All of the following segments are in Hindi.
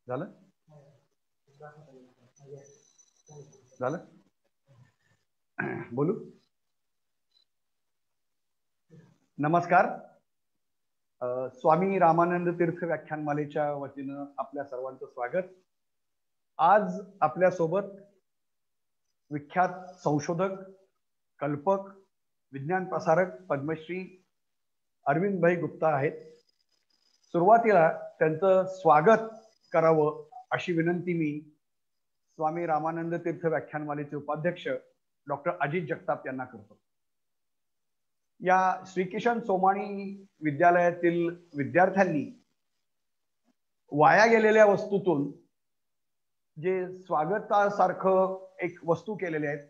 झालं झालं बोलू. नमस्कार. स्वामी रामानंद तीर्थ व्याख्यानमालेच्या वतीनं आपल्या सर्वांचं स्वागत. आज आपल्या सोबत विख्यात संशोधक, कल्पक, विज्ञान प्रसारक पद्मश्री अरविंदभाई गुप्ता आहेत. सुरुवातीला त्यांचं स्वागत करावं अशी विनंती मी स्वामी रामानंद तीर्थ व्याख्यानमालेचे उपाध्यक्ष डॉक्टर अजित जगताप यांना करतो. या श्रीकिशन सोमाणी विद्यालयातील विद्यार्थ्यांनी वाया गेलेल्या वस्तूतून जे स्वागतासारखं एक वस्तू केलेले आहेत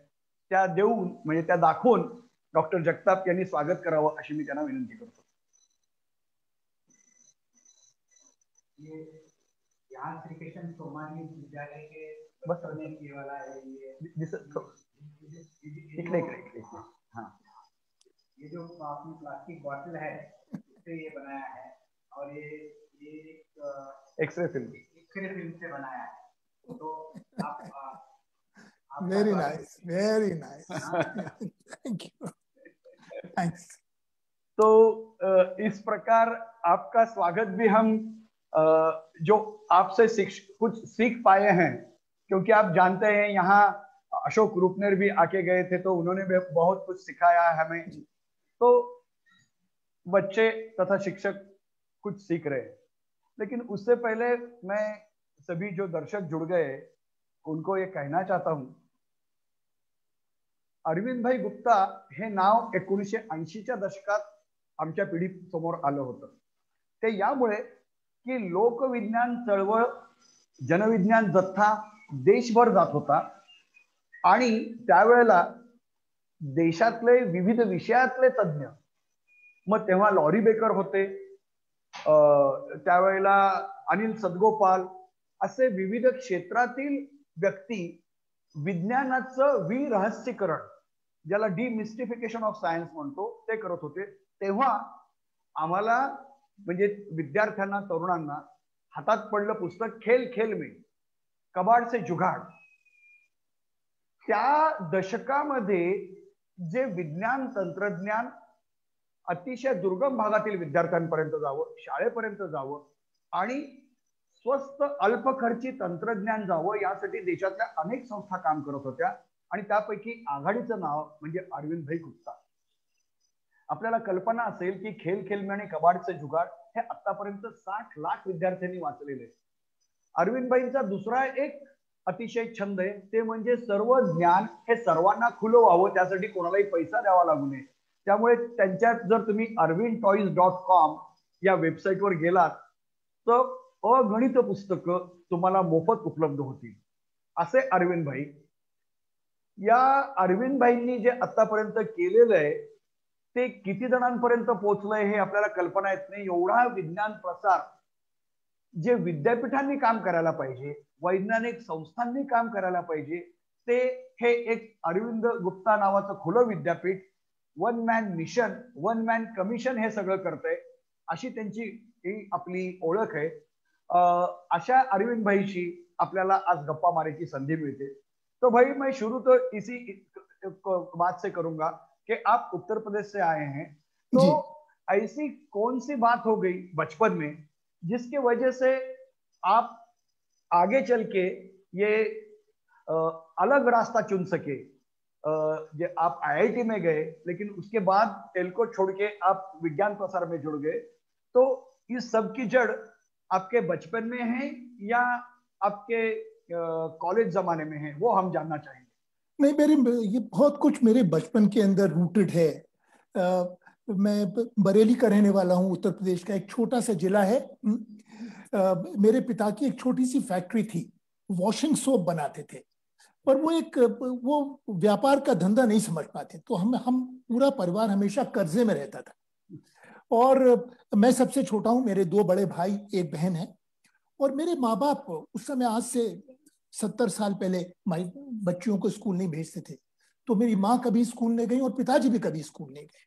त्या देऊन, म्हणजे त्या दाखवून डॉक्टर जगताप यांनी स्वागत करावं अशी मी त्यांना विनंती करतो. यहाँ श्रीकिशन सोमानी विद्यालय के बच्चों ने किया वाला है ये इकडे हाँ, ये जो आपने प्लास्टिक बॉटल है इससे ये बनाया है और ये एक एक्सरे फिल्म से बनाया है. तो आप very nice thank you thanks. तो इस प्रकार आपका स्वागत भी हम जो आपसे कुछ सीख पाए हैं, क्योंकि आप जानते हैं यहाँ अशोक रूपनेर भी आके गए थे तो उन्होंने भी बहुत कुछ सिखाया है हमें. तो बच्चे तथा शिक्षक कुछ सीख रहे हैं. लेकिन उससे पहले मैं सभी जो दर्शक जुड़ गए उनको ये कहना चाहता हूं, अरविंदभाई गुप्ता हे नाव 1980च्या दशकात आमच्या पिढीसमोर आलं होतं. ते यामुळे की लोकविज्ञान चळवळ, जनविज्ञान जत्था देशभर जात होता आणि त्यावेळेला देशातले विविध विषयातले तज्ञ, मग तेव्हा लॉरी बेकर होते, त्यावेळेला अनिल सदगोपाल, असे विविध क्षेत्रातील व्यक्ती विज्ञानाचं विरहस्यीकरण, ज्याला डिमिस्टिफिकेशन ऑफ सायन्स म्हणतो, ते करत होते. तेव्हा आम्हाला म्हणजे विद्यार्थ्यांना, तरुणांना हातात पडलं पुस्तक खेल खेल में कबाड से जुगाड. त्या दशकामध्ये जे विज्ञान तंत्रज्ञान अतिशय दुर्गम भागातील विद्यार्थ्यांपर्यंत जावं, शाळेपर्यंत जावं आणि स्वस्त अल्पखर्ची तंत्रज्ञान जावं, यासाठी देशातल्या अनेक संस्था काम करत होत्या आणि त्यापैकी आघाडीचं नाव म्हणजे अरविंदभाई गुप्ता. आपल्याला कल्पना असेल की खेल खेल में आणि कबाडचे जुगाड हे आतापर्यंत 60 लाख विद्यार्थ्यांनी वाचलेले. अरविंदभाईंचा दुसरा एक अतिशय छंद आहे, ते म्हणजे सर्व ज्ञान हे सर्वांना खुलं व्हावं, त्यासाठी कोणालाही पैसा द्यावा लागू नये. त्यामुळे त्यांच्यात जर तुम्ही arvindtoys.com या वेबसाईटवर गेलात तर अगणित पुस्तकं तुम्हाला मोफत उपलब्ध होतील. असे अरविंदभाई. या अरविंदभाईंनी जे आतापर्यंत केलेलं आहे ते किती जणांपर्यंत पोहोचलंय हे आपल्याला कल्पना येत नाही. एवढा विज्ञान प्रसार जे विद्यापीठांनी काम करायला पाहिजे, वैज्ञानिक संस्थांनी काम करायला पाहिजे, ते हे एक अरविंद गुप्ता नावाचं खुलं विद्यापीठ, one man mission, one man commission हे सगळं करतंय. अशी त्यांची ही आपली ओळख आहे. अशा अरविंद भाईशी आपल्याला आज गप्पा मारायची संधि मिलते. तो भाई मैं शुरू तो इसी बात से करूंगा कि आप उत्तर प्रदेश से आए हैं, तो ऐसी कौन सी बात हो गई बचपन में जिसकी वजह से आप आगे चल के ये अलग रास्ता चुन सके. आप IIT में गए लेकिन उसके बाद टेल को छोड़ के आप विज्ञान प्रसार में जुड़ गए, तो इस सब की जड़ आपके बचपन में है या आपके कॉलेज जमाने में है, वो हम जानना चाहेंगे. नहीं, ये बहुत कुछ मेरे बचपन के अंदर रूटेड है. मैं बरेली का रहने वाला हूँ, उत्तर प्रदेश का एक छोटा सा जिला है. मेरे पिता की एक छोटी सी फैक्ट्री थी, वॉशिंग सोप बनाते थे, पर वो व्यापार का धंधा नहीं समझ पाते, तो हम पूरा परिवार हमेशा कर्जे में रहता था. और मैं सबसे छोटा हूँ, मेरे 2 बड़े भाई, एक बहन है. और मेरे माँ बाप उस समय, आज से 70 साल पहले, बच्चियों को स्कूल नहीं भेजते थे. तो मेरी माँ कभी स्कूल नहीं गई और पिताजी भी कभी स्कूल नहीं गए.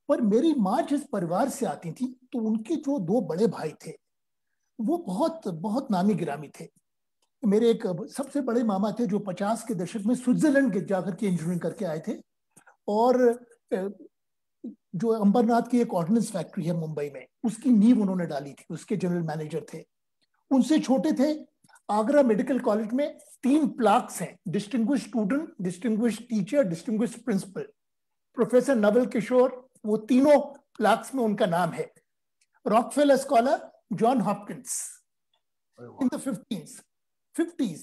पर मेरी माँ जिस परिवार से आती थी, तो उनके जो दो बड़े भाई थे वो बहुत बहुत नामी गिरामी थे। मेरे एक सबसे बड़े मामा थे जो 50 के दशक में स्विट्जरलैंड जाकर के इंजीनियरिंग करके आए थे, और जो अंबरनाथ की एक ऑर्डिनेंस फैक्ट्री है मुंबई में, उसकी नींव उन्होंने डाली थी, उसके जनरल मैनेजर थे। उनसे छोटे थे, आगरा मेडिकल कॉलेज में 3 प्लाक्स हैं, distinguished student, distinguished teacher, distinguished principal. Professor Naval Kishore, वो तीनों प्लाक्स में उनका नाम है। Rockefeller scholar John Hopkins in the 50s,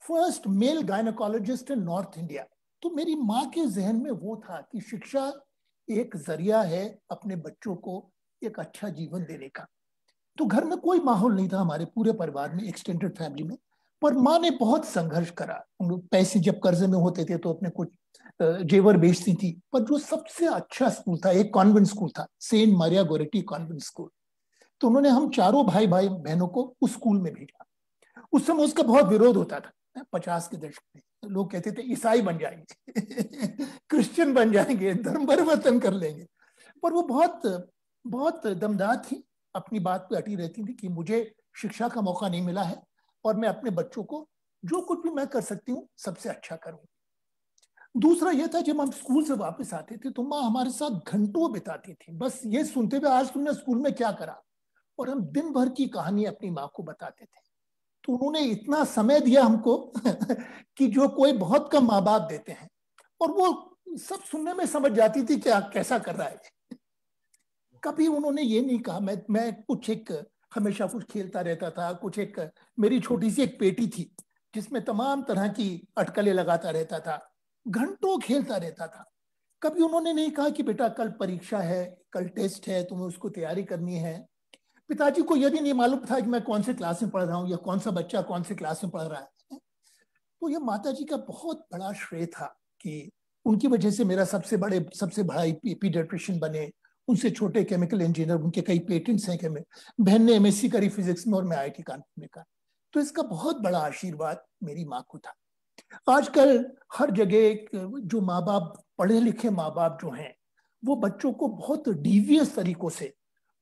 first male gynaecologist in north India. तो मेरी माँ के जहन में वो था कि शिक्षा एक जरिया है अपने बच्चों को एक अच्छा जीवन देने का। तो घर में कोई माहौल नहीं था हमारे पूरे परिवार में, एक्सटेंडेड फैमिली में, पर माँ ने बहुत संघर्ष करा। पैसे जब कर्जे में होते थे तो अपने कुछ जेवर बेचती थी, पर जो सबसे अच्छा स्कूल था, एक कॉन्वेंट स्कूल था, saint Maria Goretti convent school, तो उन्होंने हम चारों भाई बहनों को उस स्कूल में भेजा। उस समय उसका बहुत विरोध होता था, 50 के दशक में। लोग कहते थे ईसाई बन जाएंगे क्रिश्चियन बन जाएंगे, धर्म परिवर्तन कर लेंगे। पर वो बहुत बहुत दमदार थी, अपनी बात पे अटी रहती थी कि मुझे शिक्षा का मौका नहीं मिला है और मैं अपने बच्चों को जो कुछ भी मैं कर सकती हूँ सबसे अच्छा करूँ। दूसरा यह था, जब हम स्कूल से वापस आते थे तो माँ हमारे साथ घंटों बिताती थी, बस ये सुनते हुए आज तुमने स्कूल में क्या करा, और हम दिन भर की कहानी अपनी माँ को बताते थे। तो उन्होंने इतना समय दिया हमको कि जो कोई बहुत कम माँ बाप देते हैं, और वो सब सुनने में समझ जाती थी क्या कैसा कर रहा है। कभी उन्होंने ये नहीं कहा, मैं कुछ एक हमेशा कुछ खेलता रहता था, कुछ एक मेरी छोटी सी एक पेटी थी जिसमें तमाम तरह की अटकलें लगाता रहता था, घंटों खेलता रहता था। कभी उन्होंने नहीं कहा कि बेटा कल परीक्षा है, कल टेस्ट है, तुम्हें उसको तैयारी करनी है। पिताजी को यह भी नहीं मालूम था कि मैं कौन से क्लास में पढ़ रहा हूँ या कौन सा बच्चा कौन से क्लास में पढ़ रहा है। तो यह माताजी का बहुत बड़ा श्रेय था कि उनकी वजह से मेरा सबसे बड़ा पीडियाट्रिशियन बने, उनसे छोटे केमिकल इंजीनियर, उनके कई पेटेंट्स हैं। बहन ने एमएससी करी फिजिक्स में और मैं आईआईटी कानपुर में करा। तो इसका बहुत बड़ा आशीर्वाद मेरी माँ को था। आजकल हर जगह जो माँ बाप, पढ़े लिखे माँ बाप जो हैं, वो बच्चों को बहुत डीवियस तरीकों से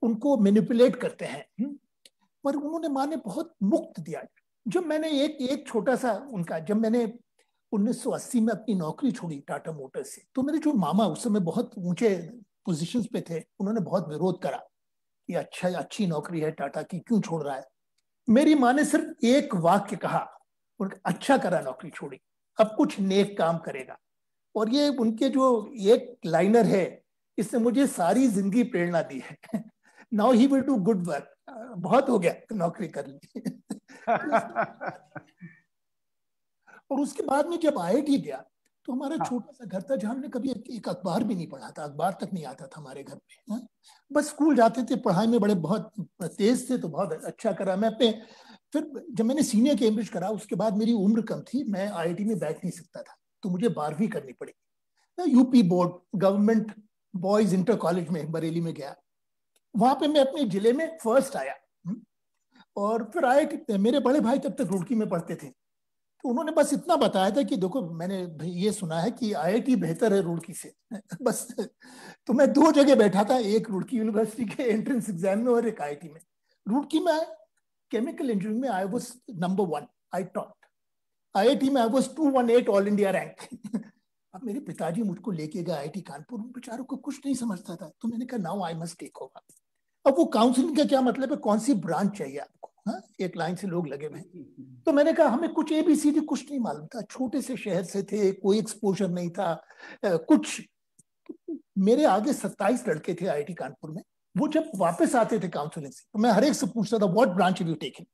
उनको मैनिपुलेट करते हैं, पर उन्होंने माँ ने बहुत मुक्त दिया। जब मैंने एक छोटा सा उनका, जब मैंने 1980 में अपनी नौकरी छोड़ी टाटा मोटर्स से, तो मेरे जो मामा उस समय बहुत ऊंचे पोजीशंस पे थे, उन्होंने बहुत विरोध करा कि अच्छी नौकरी है टाटा की, क्यों छोड़ रहा है। मेरी माँ ने सिर्फ एक वाक्य कहा, अच्छा करा नौकरी छोड़ी, अब कुछ नेक काम करेगा। और ये उनके जो एक लाइनर है, इसने मुझे सारी जिंदगी प्रेरणा दी है। Now he will do good work, बहुत हो गया नौकरी कर ली। और उसके बाद में जब आईआईटी गया तो हमारा छोटा सा घर था जहाँ हमने कभी एक अखबार भी नहीं पढ़ा था, अखबार तक नहीं आता था हमारे घर में। बस स्कूल जाते थे, पढ़ाई में बड़े बहुत तेज थे, तो बहुत अच्छा करा मैं अपने। फिर जब मैंने सीनियर कैम्ब्रिज करा, उसके बाद मेरी उम्र कम थी, मैं आईआईटी में बैठ नहीं सकता था, तो मुझे 12वीं करनी पड़ी। मैं UP board government boys inter college में बरेली में गया, वहां पे मैं अपने जिले में फर्स्ट आया। और फिर आईआईटी, मेरे बड़े भाई तब तक रुड़की में पढ़ते थे, तो उन्होंने बस इतना बताया था कि देखो मैंने ये सुना है कि आईआईटी बेहतर है रुड़की से। बस तो मैं 2 जगह बैठा था, एक रुड़की यूनिवर्सिटी के एंट्रेंस एग्जाम में और एक आईआईटी में। रुड़की में केमिकल इंजीनियरिंग में I was number 1, I top. IIT में I was 218 all India rank. अब मेरे पिताजी मुझको लेके गए आईआईटी कानपुर, उन बेचारों को कुछ नहीं समझता था, तो मैंने कहा now I must take over. अब वो काउंसलिंग का क्या मतलब है, कौन सी ब्रांच चाहिए आपको, एक लाइन से लोग लगे हुए। तो मैंने कहा हमें कुछ एबीसीडी कुछ नहीं मालूम था, छोटे से शहर से थे, कोई एक्सपोजर नहीं था कुछ। मेरे आगे 27 लड़के थे आईआईटी कानपुर में, वो जब वापस आते थे काउंसलिंग से तो मैं हर एक से पूछता था what branch have you taken.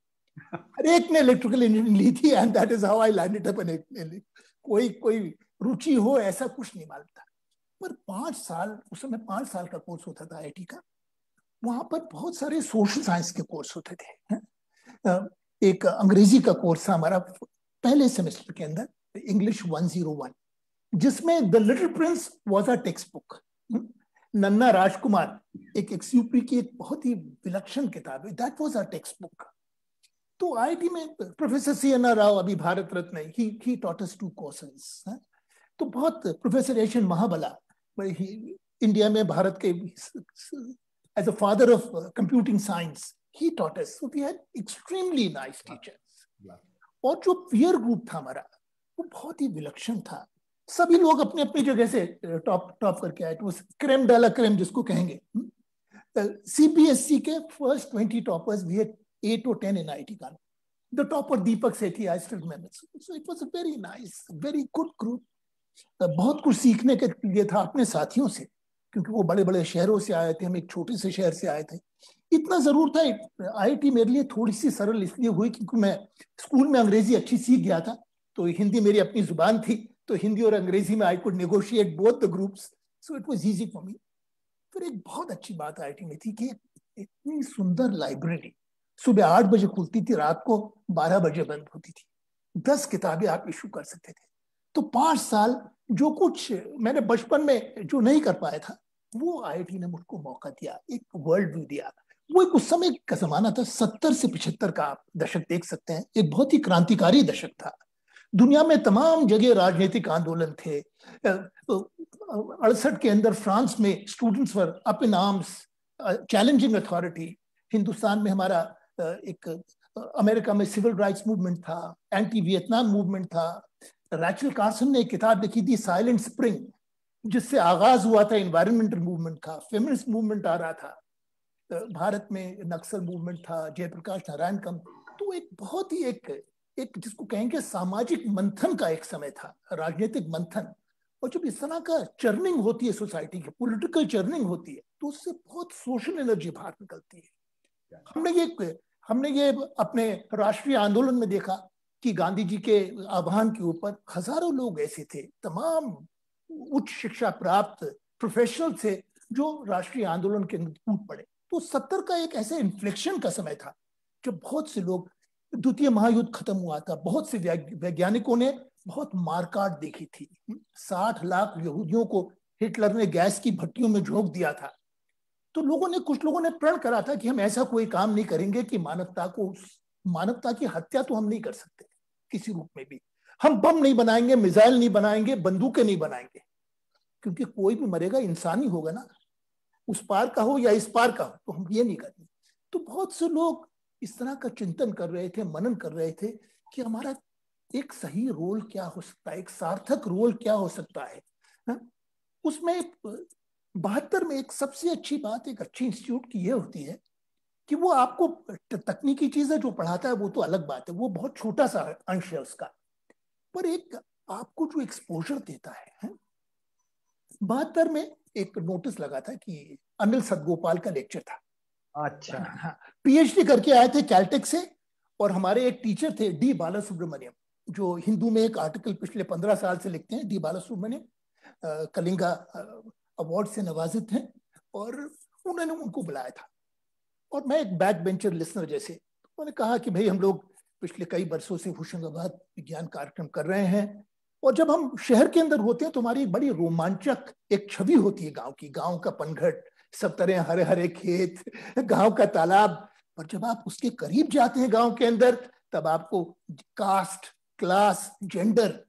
हर एक ने इलेक्ट्रिकल इंजीनियरिंग ली थी, and that is how I landed up in. कोई रुचि हो ऐसा कुछ नहीं मालूम था। पर 5 साल, उस समय 5 साल का कोर्स होता था आईआईटी का, वहां पर बहुत सारे सोशल साइंस के कोर्स होते थे। एक अंग्रेजी का कोर्स था हमारा पहले सेमेस्टर के अंदर, इंग्लिश 101, जिसमें the little Prince was a text book. नन्ना राजकुमार एक एक्सयूपी की एक बहुत ही विलक्षण किताब है, that was a text book. तो आईआईटी में प्रोफेसर सीएनआर राव, अभी Bharat Ratna, he taught us 2 courses. तो बहुत प्रोफेसर एशन महाबला, इंडिया में भारत के as a father of computing science he taught us, so we had extremely nice teachers. और जो पीयर ग्रुप था हमारा वो बहुत ही विलक्षण था, सभी लोग अपने अपनी जगह से टॉप करके आए, वो क्रेम डाला क्रेम जिसको कहेंगे। सीबीएसई के first 20 toppers, we had 8 or 10 in IIT Kanpur. The topper Deepak Sethi, I still remember. So it was a very nice, very good group. बहुत कुछ सीखने के लिए था अपने साथियों से, क्योंकि वो बड़े बड़े शहरों से आए थे, हम एक छोटे से शहर से आए थे। इतना जरूर था, आईआईटी मेरे लिए थोड़ी सी सरल इसलिए हुई क्योंकि मैं स्कूल में अंग्रेजी अच्छी सीख गया था, तो हिंदी मेरी अपनी जुबान थी, तो हिंदी और अंग्रेजी में I could negotiate both the groups, so it was easy for me. फिर एक बहुत अच्छी बात आईआईटी में थी कि इतनी सुंदर लाइब्रेरी, सुबह 8 बजे खुलती थी, रात को 12 बजे बंद होती थी, 10 किताबें आप इशू कर सकते थे। तो 5 साल जो कुछ मैंने बचपन में जो नहीं कर पाया था, वो आईआईटी ने मुझको मौका दिया, एक वर्ल्ड व्यू दिया। वो एक उस समय का जमाना था, 70 से 75 का आप दशक देख सकते हैं, एक बहुत ही क्रांतिकारी दशक था। दुनिया में तमाम जगह राजनीतिक आंदोलन थे। 68 के अंदर फ्रांस में students were up in arms challenging authority. Hindustan में हमारा एक अमेरिका में सिविल राइट्स मूवमेंट था, एंटी वियतनाम मूवमेंट था। रैचल कार्सन ने एक किताब लिखी थी साइलेंट स्प्रिंग, जिससे आगाज हुआ था एनवायरमेंटल मूवमेंट का, फेमिनिस्ट मूवमेंट आ रहा था। भारत में नक्सल मूवमेंट था, जयप्रकाश नारायण का। तो एक बहुत ही एक जिसको कहेंगे सामाजिक मंथन का एक समय था, राजनीतिक मंथन। और जब इस तरह का चर्निंग होती है सोसाइटी की, पॉलिटिकल चर्निंग होती है, तो उससे बहुत सोशल एनर्जी बाहर निकलती है। हमने ये अपने राष्ट्रीय आंदोलन में देखा कि गांधी जी के आह्वान के ऊपर हजारों लोग ऐसे थे, तमाम उच्च शिक्षा प्राप्त प्रोफेशनल थे, जो राष्ट्रीय आंदोलन के अंदर कूद पड़े। तो 70 का एक ऐसे इन्फ्लेक्शन का समय था जब बहुत से लोग, द्वितीय महायुद्ध खत्म हुआ था, बहुत से वैज्ञानिकों ने बहुत मारकाट देखी थी। 60 लाख यहूदियों को हिटलर ने गैस की भट्टियों में झोंक दिया था। तो कुछ लोगों ने प्रण करा था कि हम ऐसा कोई काम नहीं करेंगे कि मानवता की हत्या तो हम नहीं कर सकते किसी रूप में भी। हम बम नहीं बनाएंगे, मिसाइल नहीं बनाएंगे, बंदूकें नहीं बनाएंगे, क्योंकि कोई भी मरेगा इंसान ही होगा ना, उस पार का हो या इस पार का हो, तो हम ये नहीं करेंगे। तो बहुत से लोग इस तरह का चिंतन कर रहे थे, मनन कर रहे थे कि हमारा एक सही रोल क्या हो सकता है, एक सार्थक रोल क्या हो सकता है। उसमें 72 में एक सबसे अच्छी बात एक अच्छी इंस्टीट्यूट की ये होती है कि वो आपको तकनीकी चीजें जो पढ़ाता है वो तो अलग बात है, वो बहुत छोटा सा अंश है उसका, पर एक आपको जो एक्सपोजर देता है। 72 में एक नोटिस लगा था कि अनिल सतगोपाल का लेक्चर था। अच्छा। हाँ, पीएचडी करके आए थे कैलटेक से, और हमारे एक टीचर थे डी बालासुब्रमण्यम, जो हिंदू में एक आर्टिकल पिछले 15 साल से लिखते हैं। डी बालासुब्रमण्यम कलिंगा अवार्ड से नवाजित हैं, और उन्होंने उनको बुलाया था। और मैं एक बैक बेंचर लिसनर जैसे, उन्होंने कहा कि भाई हम लोग पिछले कई वर्षों से होशंगाबाद विज्ञान कार्यक्रम कर रहे हैं, और जब हम शहर के अंदर होते हैं तो हमारी एक बड़ी रोमांचक एक छवि होती है गांव की, गांव का पनघट, सब तरह हरे हरे खेत, गांव का तालाब। पर जब आप उसके करीब जाते हैं गांव के अंदर, तब आपको कास्ट, क्लास, जेंडर,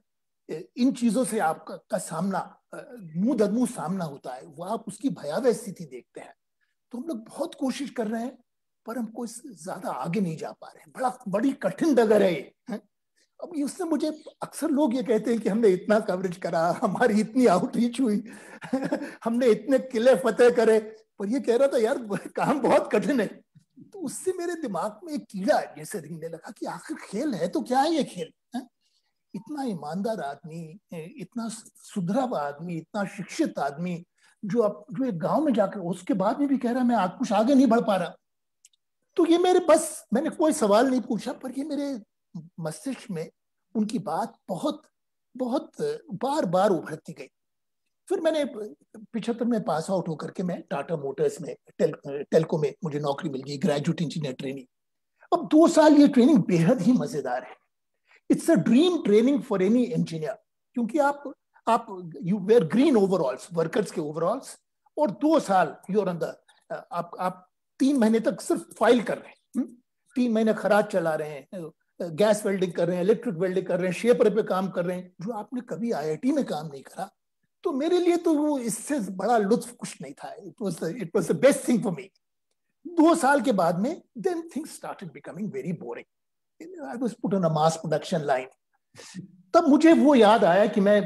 इन चीजों से आपका सामना, मुंह दर मुंह सामना होता है, वो आप उसकी भयावह स्थिति देखते हैं। तो हम लोग बहुत कोशिश कर रहे हैं, पर हम कोई ज्यादा आगे नहीं जा पा रहे हैं, बड़ी कठिन डगर है ये। अब उससे मुझे अक्सर लोग ये कहते हैं कि हमने इतना कवरेज करा, हमारी इतनी आउटरीच हुई हमने इतने किले फतेह करे, पर ये कह रहा था यार काम बहुत कठिन है। तो उससे मेरे दिमाग में एक कीड़ा जैसे रिंगने लगा कि आखिर खेल है तो क्या है ये खेल है? इतना ईमानदार आदमी, इतना सुधरा हुआ आदमी, इतना शिक्षित आदमी, जो एक गांव में जाकर उसके बाद में भी कह रहा है मैं कुछ आगे नहीं बढ़ पा रहा। तो ये मैंने कोई सवाल नहीं पूछा, पर ये मेरे मस्तिष्क में उनकी बात बहुत बहुत बार बार उभरती गई। फिर मैंने 75 में पास आउट होकर के मैं टाटा मोटर्स में टेल्को में मुझे नौकरी मिल गई, ग्रेजुएट इंजीनियर ट्रेनिंग। अब 2 साल ये ट्रेनिंग बेहद ही मजेदार है। It's a dream training for any engineer, क्योंकि आप you wear green overalls, workers के ओवरऑल्स, और 2 साल यूर अंदर, आप 3 महीने तक सिर्फ फाइल कर रहे हैं, 3 महीने खराज चला रहे हैं, गैस वेल्डिंग कर रहे हैं, इलेक्ट्रिक वेल्डिंग कर रहे हैं, शेपर पे काम कर रहे हैं, जो आपने कभी आईआईटी में काम नहीं करा। तो तो मेरे लिए तो वो इससे बड़ा लुत्फ कुछ नहीं था. It was the best thing for me. 2 साल के बाद में then things started becoming very boring. I was put on a mass production line. तब मुझे वो याद आया कि मैं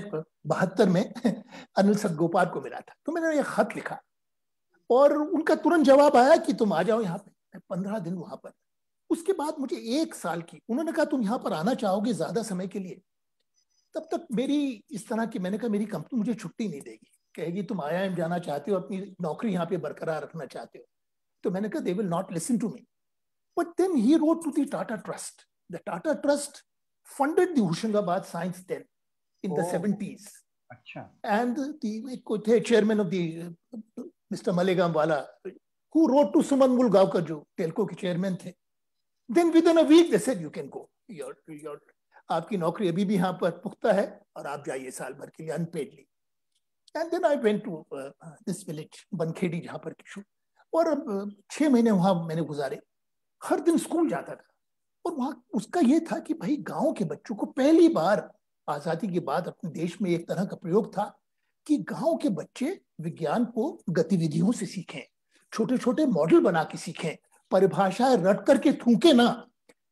72 में अनिल सतगोपाल को मिला था. तो मैंने एक खत लिखा और उनका तुरंत जवाब आया कि तुम आ जाओ यहाँ पे. 15 दिन वहां पर. उसके बाद मुझे 1 साल की, उन्होंने कहा तुम यहाँ पर आना चाहोगे ज्यादा समय के लिए. तब तक मेरी इस तरह की, मैंने कहा मेरी कंपनी मुझे छुट्टी नहीं देगी, कहेगी तुम IIM जाना चाहते हो, अपनी नौकरी यहाँ पे बरकरार रखना चाहते हो. तो मैंने कहा they will not listen to me. But then he wrote to the Tata trust. The Tata trust funded the Hoshangabad Science Den in the 70s. अच्छा. And the chairman of the Mr. Malegam Wala, who wrote to Suman Mulgaonkar, जो टेल्को के chairman थे. Then within a week they said you can go. आपकी नौकरी अभी भी यहाँ पर पुख्ता है और आप जाइए साल भर के लिए unpaidly. And then I went to this village, Bankhedi, जहाँ पर किशोर, और 6 महीने वहाँ मैंने गुजारे. हर दिन स्कूल जाता था. और वहां उसका ये था कि भाई गांव के बच्चों को पहली बार आजादी के बाद अपने देश में एक तरह का प्रयोग था कि गांव के बच्चे विज्ञान को गतिविधियों से सीखें, छोटे छोटे मॉडल बना के सीखें, परिभाषाएं रट करके थूके ना,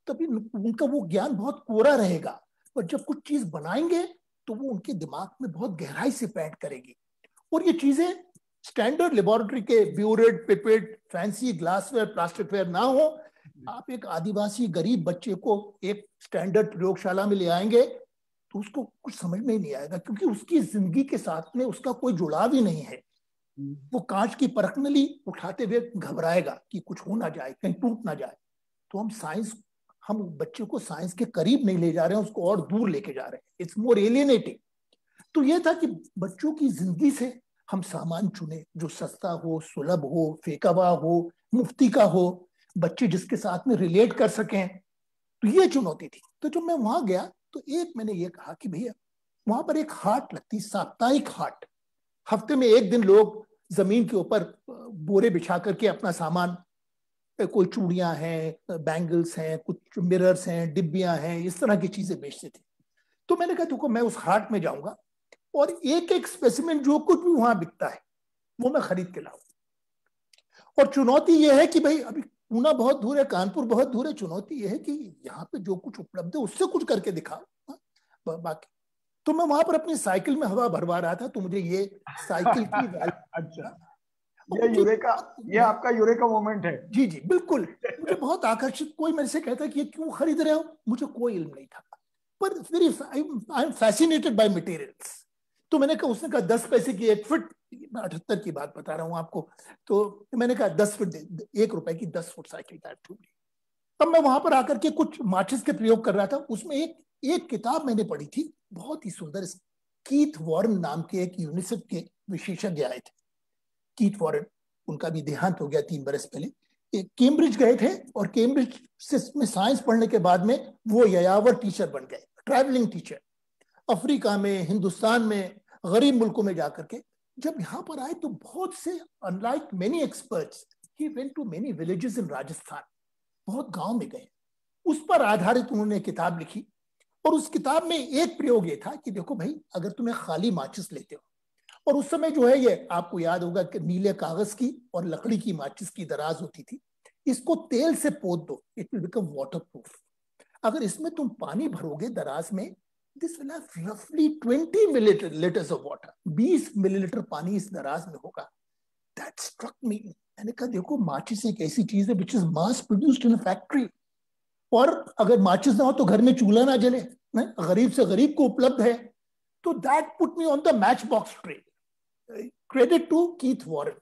तभी उनका वो ज्ञान बहुत कोरा रहेगा. और जब कुछ चीज बनाएंगे तो वो उनके दिमाग में बहुत गहराई से पैठ करेगी. और ये चीजें स्टैंडर्ड लेबोरेटरी के ब्यूरेट, पिपेट, फैंसी ग्लासवेयर, प्लास्टिकवेयर ना हो. आप एक आदिवासी गरीब बच्चे को एक स्टैंडर्ड प्रयोगशाला में ले आएंगे तो उसको कुछ समझ में नहीं आएगा, क्योंकि उसकी जिंदगी के साथ में उसका कोई जुड़ाव ही नहीं है. वो कांच की परखनली उठाते हुए घबराएगा कि कुछ हो ना जाए, कहीं टूट ना जाए. तो हम बच्चे को साइंस के करीब नहीं ले जा रहे हैं, उसको और दूर लेके जा रहे हैं. It's more alienating. तो ये था कि बच्चों की जिंदगी से हम सामान चुने जो सस्ता हो, सुलभ हो, फेंका हुआ हो, मुफ्ती का हो, बच्चे जिसके साथ में रिलेट कर सकें. तो ये चुनौती थी. तो जब मैं वहां गया तो मैंने ये कहा कि भैया वहां पर एक हाट लगती, साप्ताहिक हाट. हफ्ते में 1 दिन लोग जमीन के ऊपर बोरे बिछा करके अपना सामान, कोई चूड़ियां हैं, बैंगल्स हैं, कुछ मिरर्स हैं, डिब्बियां हैं, इस तरह की चीजें बेचते थे. तो मैंने कहा देखो मैं उस हाट में जाऊंगा और एक स्पेसिमेन जो कुछ भी वहां बिकता है वो मैं खरीद के लाऊं. और चुनौती यह है कि भाई अभी पूना बहुत दूर है, कानपुर बहुत दूर है. चुनौती यह है कि यहाँ पे जो कुछ उपलब्ध है उससे कुछ करके दिखाओ. बाकी तो मैं वहां पर अपनी साइकिल में हवा भरवा रहा था. तो मुझे ये साइकिल की अच्छा, ये आपका यूरेका मोमेंट है. जी जी बिल्कुल. मुझे बहुत आकर्षित, कोई मेरे से कहता कि ये क्यों खरीद रहे हो, मुझे कोई इल्म नहीं था, पर I am fascinated by materials. तो मैंने कहा, उसने कहा 10 पैसे की 1 फुट, 78 की बात बता रहा हूँ आपको. तो मैंने कहा 10 फुट, 1 रुपए की 10 फुट साइकिल टाइप. तब मैं वहां पर आकर के कुछ माचिस के प्रयोग कर रहा था. उसमें एक किताब मैंने पढ़ी थी, बहुत ही सुंदर. कीथ वॉरेन नाम के एक यूनिसेफ के विशेषज्ञ आए थे. कीथ वॉरेन, उनका भी देहांत हो गया 3 बरस पहले. कैम्ब्रिज गए थे और कैम्ब्रिज में साइंस पढ़ने के बाद में वो यायावर टीचर बन गए, ट्रैवलिंग टीचर. अफ्रीका में, हिंदुस्तान में, गरीब मुल्कों में जाकर के जब यहाँ पर आए तो बहुत से, unlike many experts, he went to many villages in Rajasthan. बहुत गांव में गए. उस पर आधारित उन्होंने किताब लिखी. और उस किताब में एक प्रयोग ये था कि देखो भाई, अगर तुम्हें खाली माचिस लेते हो, और उस समय जो है ये आपको याद होगा कि नीले कागज की और लकड़ी की माचिस की दराज होती थी, इसको तेल से पोत दो, it will become water proof. अगर इसमें तुम पानी भरोगे दराज में, दिस विल हैव रफली 20 मिलीलीटर्स ऑफ वाटर. 20 मिलीलीटर पानी इस दराज में होगा. That struck me. मैंने कहा देखो, माचिस एक ऐसी चीज है which is mass produced in a factory. और अगर माचिस ना हो तो घर में चूल्हा ना जले, गरीब से गरीब को उपलब्ध है. तो that put me on the match box trail. Credit to Keith Warren.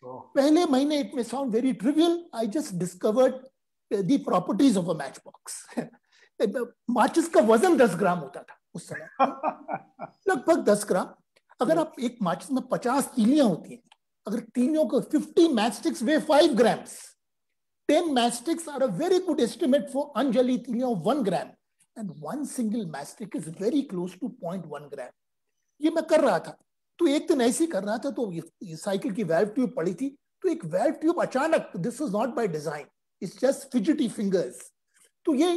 पहले महीने it may sound very trivial, I just discovered the properties of a match box. माचिस का वजन 10 ग्राम होता था उस समय, लगभग 10 ग्राम. अगर आप एक माचिस में 50 तीलियां होती हैं, अगर तीलियों को 50 matchsticks weigh 5 grams. 10 matchsticks are a very good estimate for Anjali tiliyan of 1 gram. And one single matchstick is very close to 0.1 gram. ये मैं कर रहा था. तो एक दिन ऐसे ही कर रहा था, तो ये साइकिल की वाल्व ट्यूब पड़ी थी. तो एक वाल्व ट्यूब अचानक, this is not by design, it's just fidgety fingers, तो ये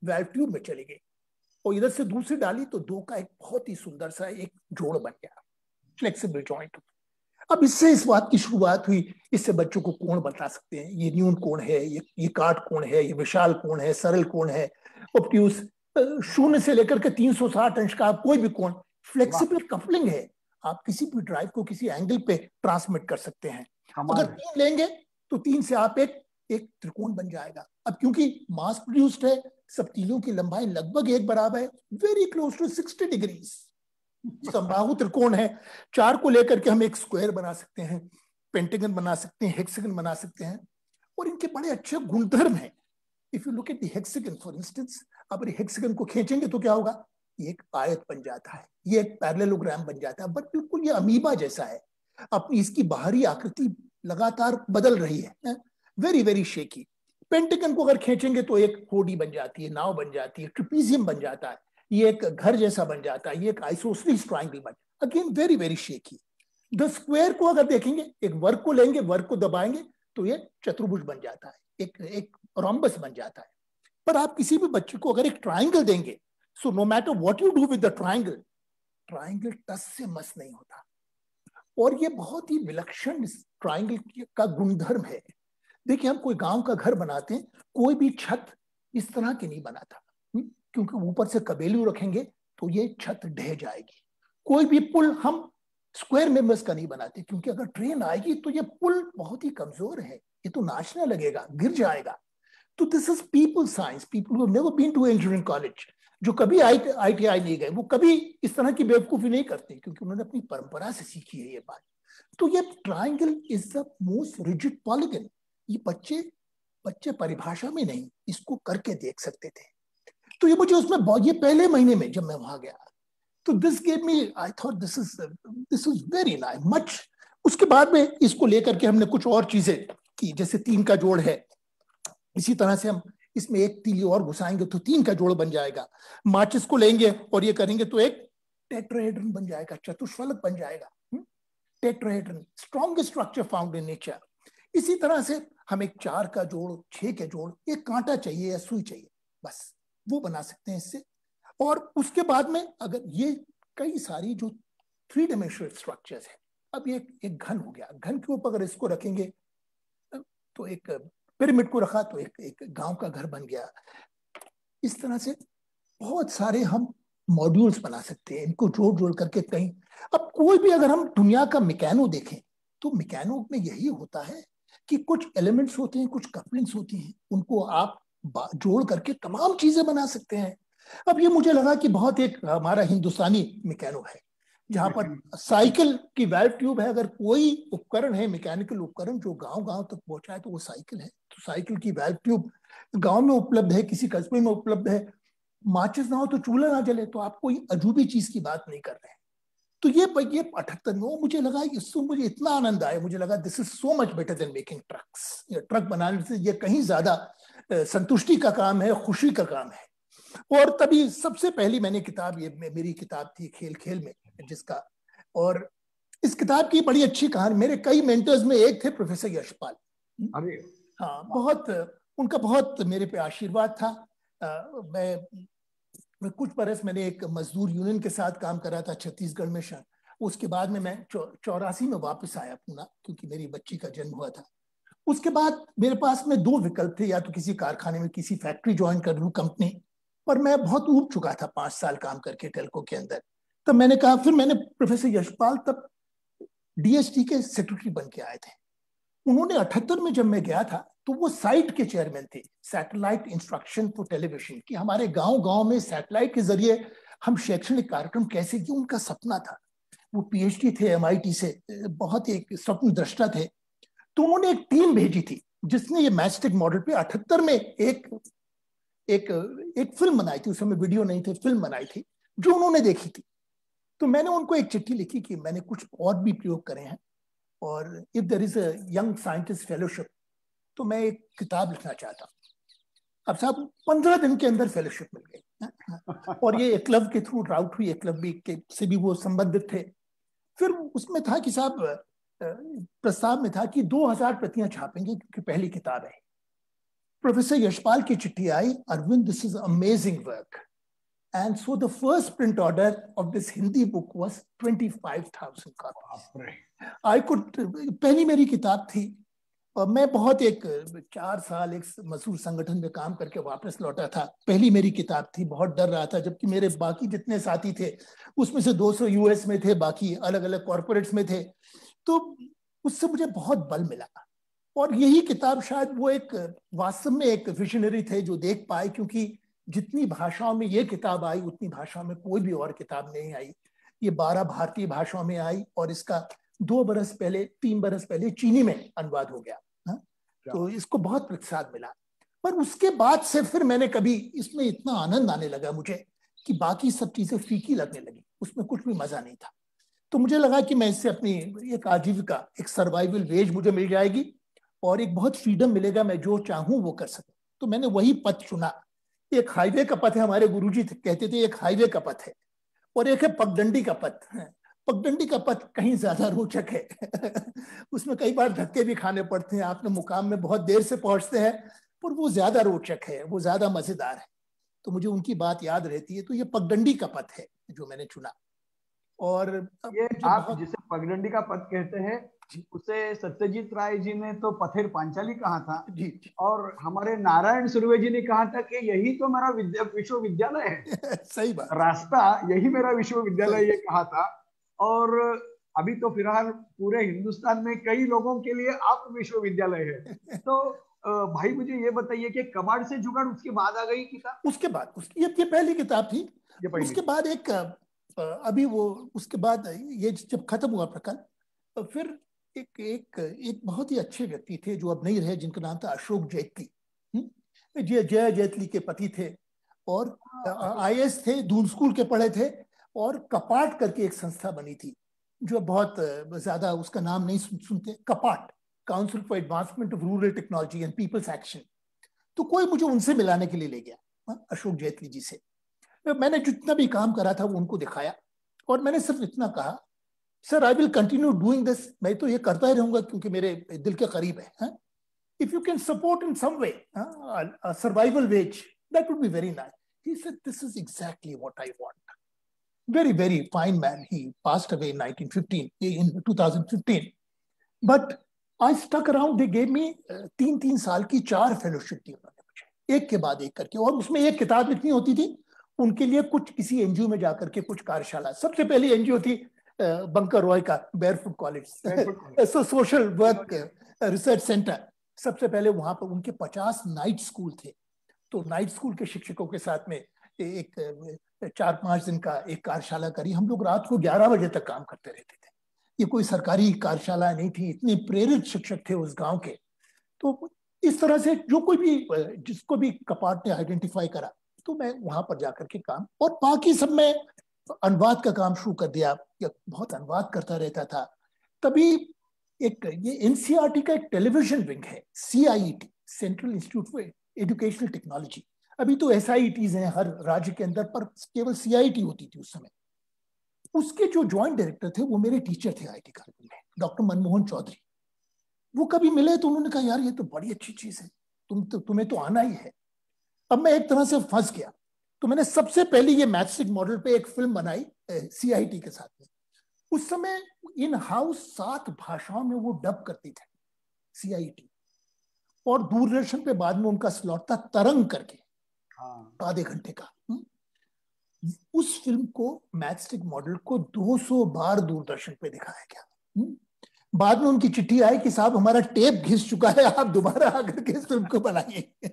वाल्व ट्यूब में चली गई और इधर से दूसरी डाली तो 2 का एक बहुत ही सुंदर सा एक जोड़ बन गया. Flexible joint. अब इससे इस बात की शुरुआत हुई, इससे बच्चों को कोण बता सकते हैं, ये न्यून कोण है, ये काट कोण है, ये विशाल कोण है, सरल कोण है, ऑब्ट्यूस, 0 से लेकर के 360 अंश का कोई भी कोण। फ्लेक्सिबल कपलिंग है, आप किसी भी ड्राइव को किसी एंगल पे ट्रांसमिट कर सकते हैं। अगर 3 लेंगे तो 3 से आप एक त्रिकोण बन जाएगा। अब क्योंकि मास प्रोड्यूस्ड है, सब तीनों की लंबाई लगभग एक बराबर है, वेरी क्लोज टू 60 डिग्रीज। समबाहु त्रिकोण है, 4 को लेकर के हम एक स्क्वायर बना सकते हैं, पेंटागन बना सकते हैं, हेक्सागन बना सकते हैं, और इनके बड़े अच्छे गुणधर्म हैं। If you look at the hexagon for instance, अब हेक्सागन को खींचेंगे तो क्या होगा, ये एक आयत बन जाता है, ये एक पैरेललोग्राम बन जाता है, बट बिल्कुल ये अमीबा जैसा है, अपनी इसकी बाहरी आकृति लगातार बदल रही है, वेरी वेरी शेकी। पेंटागन को अगर खींचेंगे तो एक होड़ी बन जाती है, नाव बन जाती है, ट्रिपीजियम बन जाता है, ये एक घर जैसा बन जाता है, ये एक आइसोसेलेस ट्रायंगल बन, again very very shaky. The square को अगर देखेंगे, एक वर्ग को लेंगे, वर्ग को दबाएंगे तो ये चतुर्भुज बन जाता है, एक रोम्बस बन जाता है। पर आप किसी भी बच्चे को अगर एक ट्रायंगल देंगे, so no matter what you do with the triangle, triangle टस से मस नहीं होता। और ये बहुत ही विलक्षण ट्रायंगल का गुणधर्म है। देखिए, हम कोई गांव का घर बनाते हैं, कोई भी छत इस तरह की नहीं बनाता, क्योंकि ऊपर से कबेलू रखेंगे तो ये छत ढह जाएगी। कोई भी पुल हम स्क्वायर मेंबर्स का नहीं बनाते, क्योंकि अगर ट्रेन आएगी तो ये पुल बहुत ही कमजोर है, ये तो नाचने लगेगा, गिर जाएगा। तो this is people science. People who never been to engineering college, जो कभी ITI नहीं गए, वो कभी इस तरह की बेवकूफी नहीं करते, क्योंकि उन्होंने अपनी परंपरा से सीखी है ये बात। तो ये triangle is the most rigid polygon. ये बच्चे परिभाषा में नहीं, इसको करके देख सकते थे। तो ये मुझे उसमें, ये पहले महीने में जब मैं वहां गया, तो this gave me, I thought this is very nice much. उसके बाद में इसको लेकर के हमने कुछ और चीजें की, जैसे 3 का जोड़ है, इसी तरह से हम इसमें एक तीली और घुसाएंगे तो 3 का जोड़ बन जाएगा। माचिस को लेंगे और ये करेंगे तो एक टेट्राहेड्रन बन जाएगा, चतुष्फलक बन जाएगा। Tetrahedron, strongest structure found in nature. इसी तरह से हम एक 4 का जोड़, 6 के जोड़, एक कांटा चाहिए या सुई चाहिए, बस वो बना सकते हैं इससे। और उसके बाद में अगर ये कई सारी जो 3 डायमेंशनल स्ट्रक्चर्स है, अब ये एक घन हो गया, घन के ऊपर अगर इसको रखेंगे तो एक पिरामिड को रखा तो एक गांव का घर बन गया। इस तरह से बहुत सारे हम मॉड्यूल्स बना सकते हैं, इनको जोड़ जोड़ करके कहीं। अब कोई भी अगर हम दुनिया का मैकेनो देखें तो मैकेनो में यही होता है कि कुछ एलिमेंट्स होते हैं, कुछ कपलिंग्स होती हैं, उनको आप जोड़ करके तमाम चीजें बना सकते हैं। अब ये मुझे लगा कि बहुत एक हमारा हिंदुस्तानी मैकेनो है, जहां पर साइकिल की वाल्व ट्यूब है। अगर कोई उपकरण है, मैकेनिकल उपकरण जो गांव गांव तक पहुंचाए, तो वो साइकिल है। तो साइकिल की वाल्व ट्यूब गांव में उपलब्ध है, किसी कस्बे में उपलब्ध है। माचिस ना हो तो चूल्हा ना जले, तो आप कोई अजूबी चीज की बात नहीं कर रहे हैं। तो ये 78 में मुझे लगा, इससे मुझे इतना आनंद आया, मुझे लगा this is so much better than making trucks. Truck बनाने से ये कहीं ज्यादा संतुष्टि का काम है, खुशी का काम है। और तभी सबसे पहली मैंने किताब, ये मेरी किताब थी खेल खेल में, जिसका, और इस किताब की बड़ी अच्छी कहानी, मेरे कई मेंटर्स में एक थे प्रोफेसर यशपाल। अरे हाँ, बहुत उनका बहुत मेरे पे आशीर्वाद था। मैं कुछ बरस मैंने एक मजदूर यूनियन के साथ काम करा था छत्तीसगढ़ में। उसके बाद में मैं 84 में वापस आया पूना, क्योंकि मेरी बच्ची का जन्म हुआ था। उसके बाद मेरे पास में 2 विकल्प थे, या तो किसी कारखाने में किसी फैक्ट्री ज्वाइन कर लूं, कंपनी, पर मैं बहुत ऊब चुका था 5 साल काम करके टेल्को के अंदर। तब मैंने कहा, फिर मैंने प्रोफेसर यशपाल तब DST के सेक्रेटरी बन के आए थे। उन्होंने 78 में जब मैं गया था तो वो साइट के चेयरमैन थे, सैटेलाइट इंस्ट्रक्शन फॉर टेलीविजन, कि हमारे गांव गांव में सैटेलाइट के जरिए हम शैक्षणिक कार्यक्रम कैसे, ये उनका सपना था। वो PhD थे MIT से, बहुत एक स्वप्न दृष्टा थे। तो उन्होंने एक टीम भेजी थी जिसने ये मैचस्टिक मॉडल पे 78 में एक फिल्म बनाई थी। उस समय वीडियो नहीं थे, फिल्म बनाई थी जो उन्होंने देखी थी। तो मैंने उनको एक चिट्ठी लिखी कि मैंने कुछ और भी प्रयोग करे हैं, और if there is a young scientist fellowship, तो मैं एक किताब लिखना चाहता हूँ। अब साहब 15 दिन के अंदर फेलोशिप मिल गई, और ये एकलव्य के थ्रू राउट हुई, एकलव्य के से भी वो संबंधित थे। फिर उसमें था कि साहब, प्रस्ताव में था कि 2000 प्रतियां छापेंगे, क्योंकि पहली किताब है। प्रोफेसर यशपाल की चिट्ठी आई, Arvind this is amazing work, And so the first print order of this Hindi book was 25,000 copies. I could, पहली मेरी किताब थी और मैं बहुत 4 साल एक मशहूर संगठन में काम करके वापस लौटा था। पहली मेरी किताब थी, बहुत डर रहा था, जबकि मेरे बाकी जितने साथी थे उसमें से 200 यूएस में थे, बाकी अलग अलग कॉर्पोरेट्स में थे। तो उससे मुझे बहुत बल मिला और यही किताब शायद वो एक वास्तव में एक विजनरी थे जो देख पाए, क्योंकि जितनी भाषाओं में ये किताब आई उतनी भाषाओं में कोई भी और किताब नहीं आई। ये 12 भारतीय भाषाओं में आई और इसका 3 बरस पहले चीनी में अनुवाद हो गया। तो इसको बहुत प्रोत्साहन मिला। पर उसके बाद से फिर मैंने कभी इसमें इतना आनंद आने लगा मुझे कि बाकी सब चीजें फीकी लगने लगी, उसमें कुछ भी मजा नहीं था। तो मुझे लगा कि मैं इससे अपनी एक आजीविका, एक सर्वाइवल वेज मुझे मिल जाएगी और एक बहुत फ्रीडम मिलेगा, मैं जो चाहूं वो कर सकूं। तो मैंने वही पथ चुना। एक हाईवे का पथ है, हमारे गुरुजी कहते थे एक हाईवे का पथ है, और एक है पगडंडी का पथ। पगडंडी का पथ कहीं ज्यादा रोचक है उसमें कई बार धक्के भी खाने पड़ते हैं, आपने मुकाम में बहुत देर से पहुंचते हैं, पर वो ज्यादा रोचक है, वो ज्यादा मजेदार है। तो मुझे उनकी बात याद रहती है। तो ये पगडंडी का पथ है जो मैंने चुना। और ये आप जिसे पगडंडी का पथ कहते हैं उसे सत्यजीत राय जी ने तो पथेर पांचाली कहा था जी, और हमारे नारायण सुर्वे जी ने कहा था कि यही तो मेरा विश्वविद्यालय है सही बात, रास्ता यही मेरा विश्वविद्यालय, ये कहा था। और अभी तो फिलहाल पूरे हिंदुस्तान में कई लोगों के लिए आप विश्वविद्यालय है। तो भाई मुझे ये बताइए कि कबाड़ से जुगाड़ उसके बाद आ गई किताब? उसके बाद ये पहली किताब थी। उसके बाद एक अभी वो उसके बाद ये जब खत्म हुआ प्रकरण, फिर एक बहुत ही अच्छे व्यक्ति थे जो अब नहीं रहे, जिनका नाम था अशोक जेटली। जय जेटली के पति थे और IAS थे, दून स्कूल के पढ़े थे, और कपाट करके एक संस्था बनी थी जो बहुत ज्यादा उसका नाम नहीं सुनते, CAPART, council for advancement of rural technology and people's action. तो कोई मुझे उनसे मिलाने के लिए ले गया, अशोक जेटली जी से। मैंने जितना भी काम करा था वो उनको दिखाया और मैंने सिर्फ इतना कहा, sir I will continue doing this, मैं तो ये करता ही रहूंगा क्योंकि मेरे दिल के करीब है। If you can support in some way survival wages that would be very nice. He said this is exactly what I want. Very, very fine man. He passed away in 2015. But I stuck around. They gave me 3 साल की 4 फेलोशिप दी उन्होंने मुझे, एक के बाद एक करके। और उसमें एक किताब लिखनी होती थी उनके लिए, कुछ किसी एनजीओ में जाकर के कुछ कार्यशाला। सबसे पहली एनजीओ थी बंकर रॉय का barefoot college, social work research centre. सबसे पहले वहां पर उनके 50 नाइट स्कूल थे। तो नाइट स्कूल के शिक्षकों के साथ में एक 4-5 दिन का एक कार्यशाला करी। हम लोग रात को 11 बजे तक काम करते रहते थे। ये कोई सरकारी कार्यशाला नहीं थी, इतने प्रेरित शिक्षक थे उस गांव के। तो इस तरह से जो कोई भी जिसको भी कपाट ने आइडेंटिफाई करा तो मैं वहां पर जाकर के काम, और बाकी सब मैं अनुवाद का काम शुरू कर दिया, बहुत अनुवाद करता रहता था। तभी एक ये NCERT का एक टेलीविजन विंग है, CIET, central institute for educational technology. अभी तो SIETs हैं हर राज्य के अंदर, पर केवल CIET होती थी उस समय। उसके जो ज्वाइंट डायरेक्टर थे वो मेरे टीचर थे IT कार्यक्रम में, डॉक्टर मनमोहन चौधरी। वो कभी मिले तो उन्होंने कहा, यार ये तो बड़ी अच्छी चीज है, तुम्हें तो आना ही है। अब मैं एक तरह से फंस गया। तो मैंने सबसे पहले ये मैथस्टिक मॉडल पे एक फिल्म बनाई CIT के साथ में। उस समय इन हाउस 7 भाषाओं में वो डब करती थे CIT, और दूरदर्शन पे बाद में उनका स्लॉट था तरंग करके, आधे घंटे का। उस फिल्म को, मैथस्टिक मॉडल को 200 बार दूरदर्शन पे दिखाया गया। बाद में उनकी चिट्ठी आई कि साहब हमारा टेप घिस चुका है, आप दोबारा आकर के इस फिल्म को बनाइए।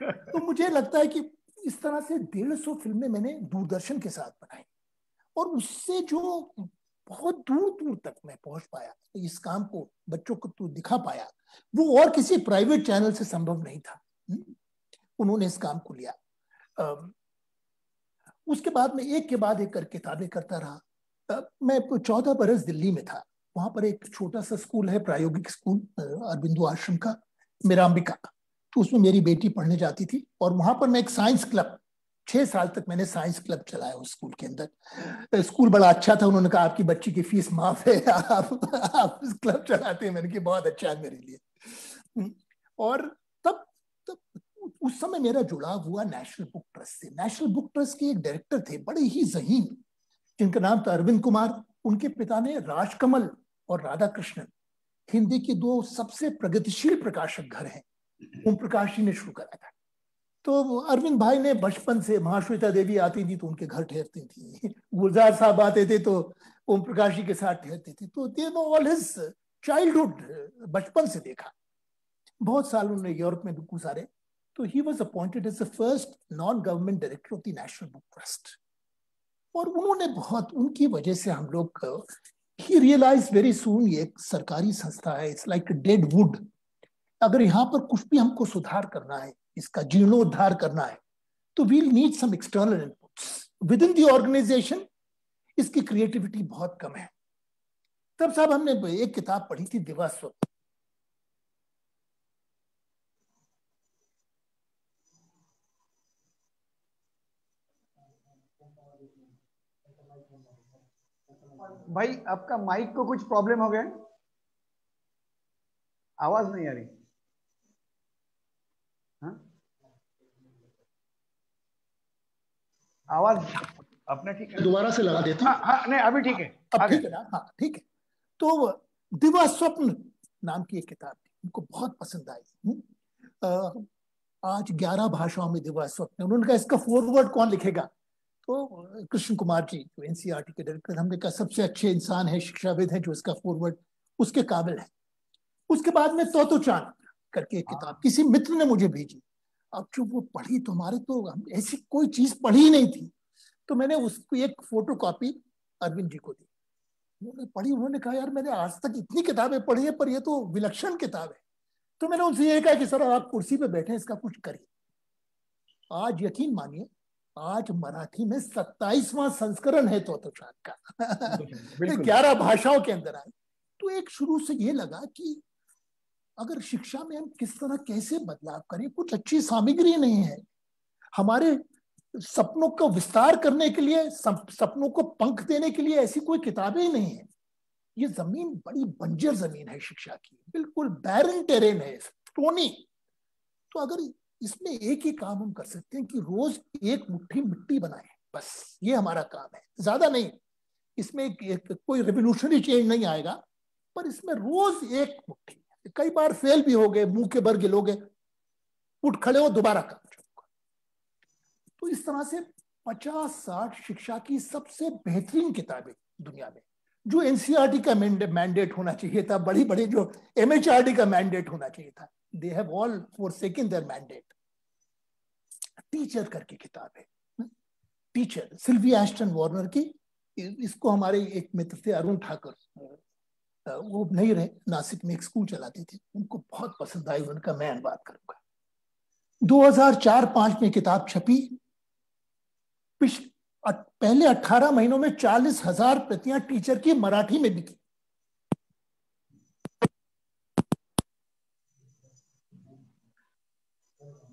तो मुझे लगता है कि इस तरह से 150 फिल्में मैंने दूरदर्शन के साथ बनाई, और उससे जो बहुत दूर दूर तक मैं पहुंच पाया, इस काम को बच्चों को तो दिखा पाया, वो और किसी प्राइवेट चैनल से संभव नहीं था। उन्होंने इस काम को लिया। उसके बाद में एक के बाद एक कर किताबें करता रहा। मैं 14 बरस दिल्ली में था। वहां पर एक छोटा सा स्कूल है, प्रायोगिक स्कूल अरबिंदो आश्रम का, मेराम्बिका। तो उसमें मेरी बेटी पढ़ने जाती थी, और वहां पर मैं एक साइंस क्लब, 6 साल तक मैंने साइंस क्लब चलाया उस स्कूल के अंदर। स्कूल बड़ा अच्छा था। उन्होंने कहा आपकी बच्ची की फीस माफ है, आप क्लब चलाते हैं। मैंने कहा बहुत अच्छा है मेरे लिए। और तब उस समय मेरा जुड़ाव हुआ नेशनल बुक ट्रस्ट से। नेशनल बुक ट्रस्ट के एक डायरेक्टर थे बड़े ही ज़हीन, जिनका नाम था अरविंद कुमार। उनके पिता ने राजकमल और राधा कृष्णन, हिंदी के दो सबसे प्रगतिशील प्रकाशक घर हैं, ओम प्रकाश जी ने शुरू करा था। तो अरविंद भाई ने बचपन से, महाश्वेता देवी आती थी तो उनके घर ठहरती थी, गुलजार साहब आते थे तो ओम प्रकाश जी के साथ ठहरते थे। तो they know all his childhood, बचपन से देखा। बहुत साल उन्होंने यूरोप में भी गुजारे। तो he was appointed as the first non government director of the national book trust. और उन्होंने बहुत, उनकी वजह से हम लोग, ही रियलाइज वेरी सून, ये एक सरकारी संस्था है, इट्स लाइक डेड वुड। अगर यहाँ पर कुछ भी हमको सुधार करना है, इसका जीर्णोद्धार करना है, तो we'll need some external inputs within the organisation. इसकी क्रिएटिविटी बहुत कम है। तब साहब हमने एक किताब पढ़ी थी, दिवास्वप्न। भाई आपका माइक को कुछ प्रॉब्लम हो गया, आवाज नहीं आ रही। हाँ? आवाज अपने ठीक है, दोबारा से लगा देता हूं। हाँ, नहीं अभी ठीक है, अब ठीक है ना? हाँ ठीक है। तो दिवास्वप्न नाम की एक किताब थी, उनको बहुत पसंद आई। आज 11 भाषाओं में दिवास्वप्न। उन्होंने कहा इसका फॉरवर्ड कौन लिखेगा? तो कृष्ण कुमार जी, जो एनसीईआरटी के डायरेक्टर, हमने कहा सबसे अच्छे इंसान है, शिक्षाविद है, जो इसका फॉरवर्ड उसके काबिल है। उसके बाद में तो चांद करके एक किताब किसी मित्र ने मुझे भेजी। अब जो वो पढ़ी तो हमारे तो, हम ऐसी कोई चीज पढ़ी नहीं थी। तो मैंने उसको एक फोटो कॉपी अरविंद जी को दी। उन्होंने पढ़ी, उन्होंने कहा यार मैंने आज तक इतनी किताबें पढ़ी है पर ये तो विलक्षण किताब है। तो मैंने उनसे ये कहा कि सर आप कुर्सी पे बैठे, इसका कुछ करिए। आज यकीन मानिए, आज मराठी में 27वां संस्करण है तो चांद का। 11 भाषाओं के अंदर आए। तो एक शुरू से ये लगा कि अगर शिक्षा में हम किस तरह कैसे बदलाव करें, कुछ अच्छी सामग्री नहीं है। हमारे सपनों का विस्तार करने के लिए, सपनों को पंख देने के लिए ऐसी कोई किताबें ही नहीं है। ये जमीन बड़ी बंजर जमीन है शिक्षा की, बिल्कुल बैरन टेरेन है, स्टोनी। तो अगर इसमें एक ही काम हम कर सकते हैं कि रोज एक मुट्ठी मिट्टी बनाएं, बस ये हमारा काम है, ज्यादा नहीं। इसमें कोई रेवोल्यूशनरी चेंज नहीं आएगा, पर इसमें रोज एक मुट्ठी। कई बार फेल भी हो गए, मुंह के भर गिलोगे, उठ खड़े हो, दोबारा काम। तो इस तरह से 50-60 शिक्षा की सबसे बेहतरीन किताबें दुनिया में, जो एनसीईआरटी का मैंडेट होना चाहिए था, बड़ी बड़ी जो एमएचआरडी का मैंडेट होना चाहिए था, they have all forsaken there mandate. Teacher करके किताब है, टीचर, सिल्वी एस्टन वार्नर की। इसको हमारे एक मित्र थे अरुण ठाकुर, वो नहीं रहे, नासिक में एक स्कूल चलाते थे, उनको बहुत पसंद आई, उनका मैं अनुवाद करूंगा। 2004-05 में किताब छपी। पहले 18 महीनों में 40,000 प्रतियां टीचर की मराठी में बिकी।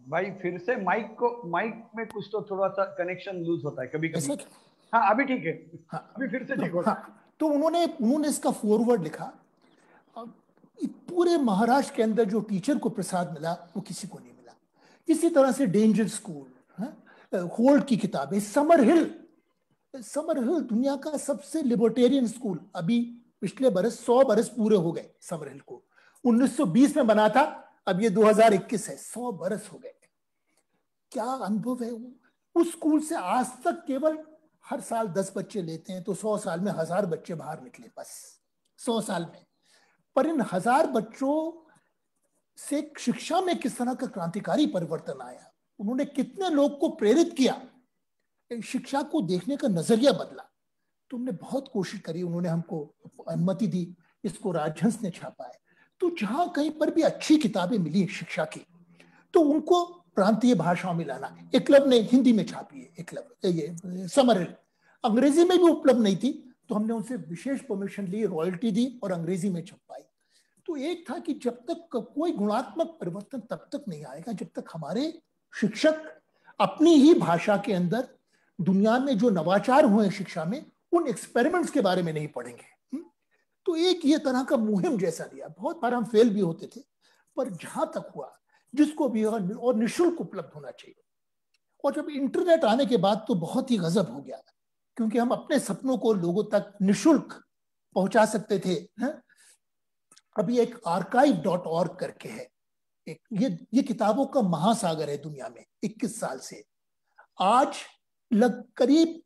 भाई फिर से माइक में कुछ तो थोड़ा सा कनेक्शन लूज होता है कभी कभी। क्या? हाँ अभी ठीक है। हाँ अभी फिर से ठीक हो। हाँ, तो उन्होंने इसका फॉरवर्ड लिखा। पूरे महाराष्ट्र के अंदर जो टीचर को प्रसाद मिला वो किसी को नहीं मिला। इसी तरह से डेंजर स्कूल, होल्ड की किताबें, समर हिल दुनिया का सबसे लिबर्टेरियन स्कूल। अभी पिछले बरस 100 बरस पूरे हो गए समर हिल को। 1920 में बना था, अब ये 2021 है, 100 बरस हो गए। क्या अनुभव है उस स्कूल से। आज तक केवल हर साल 10 बच्चे लेते हैं, तो 100 साल में 1000 बच्चे बाहर निकले, बस 100 साल में। पर इन 1000 बच्चों से शिक्षा में किस तरह का क्रांतिकारी परिवर्तन आया, उन्होंने कितने लोग को प्रेरित किया, शिक्षा को देखने का नजरिया बदला। तुमने बहुत कोशिश करी, उन्होंने हमको अनुमति दी, इसको राजहंस ने छापा है। तो जहां कहीं पर भी अच्छी किताबें मिली शिक्षा की, तो उनको प्रांतीय भाषाओं में लाना। एकलव्य ने हिंदी में छापी है, एकलव्य ये समर हिल, अंग्रेजी में भी उपलब्ध नहीं थी, तो हमने उनसे विशेष परमिशन ली, रॉयल्टी दी और अंग्रेजी में छपवाई। तो एक था कि जब तक कोई गुणात्मक परिवर्तन तब तक नहीं आएगा जब तक हमारे शिक्षक अपनी ही भाषा के अंदर दुनिया में जो नवाचार हुए शिक्षा में, उन एक्सपेरिमेंट्स के बारे में नहीं पढ़ेंगे। तो एक ये तरह का मुहिम जैसा लिया। बहुत बार हम फेल भी होते थे, पर जहां तक हुआ जिसको भी, और निःशुल्क उपलब्ध होना चाहिए। और जब इंटरनेट आने के बाद तो बहुत ही गजब हो गया, क्योंकि हम अपने सपनों को लोगों तक निःशुल्क पहुंचा सकते थे। अभी एक archive.org करके है, एक ये किताबों का महासागर है दुनिया में। 21 साल से आज करीब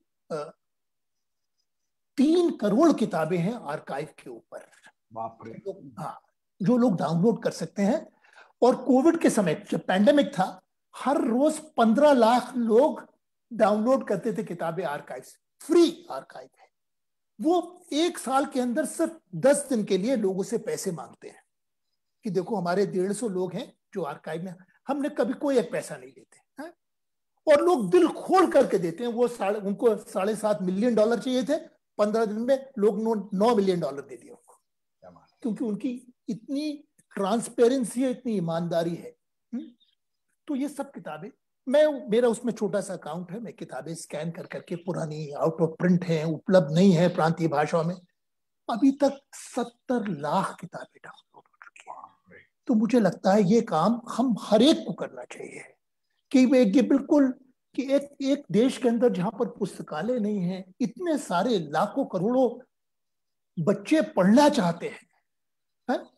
3 करोड़ किताबें हैं आर्काइव के ऊपर। बाप रे। हाँ, जो लोग डाउनलोड कर सकते हैं। और कोविड के समय जब पैंडेमिक था, हर रोज 15 लाख लोग डाउनलोड करते थे किताबें आर्काइव से। फ्री आर्काइव है वो। 1 साल के अंदर सिर्फ 10 दिन के लिए लोगों से पैसे मांगते हैं कि देखो हमारे 150 लोग हैं जो आर्काइव में, हमने कभी कोई एक पैसा नहीं लेते हैं। और लोग दिल खोल करके देते हैं। वो उनको $7.5 मिलियन चाहिए थे, 15 दिन में लोग $9 मिलियन दे दिए उनको, क्योंकि उनकी इतनी ट्रांसपेरेंसी है, इतनी ईमानदारी है। तो ये सब किताबें, मेरा उसमें छोटा सा अकाउंट है, मैं किताबें स्कैन कर करके, पुरानी आउट ऑफ प्रिंट है, उपलब्ध नहीं है प्रांतीय भाषाओं में, अभी तक 70 लाख किताबें डाउनलोड हो चुकी हैं। तो मुझे लगता है ये काम हम हर एक को करना चाहिए कि ये बिल्कुल कि एक देश के अंदर जहां पर पुस्तकालय नहीं है, इतने सारे लाखों करोड़ों बच्चे पढ़ना चाहते हैं,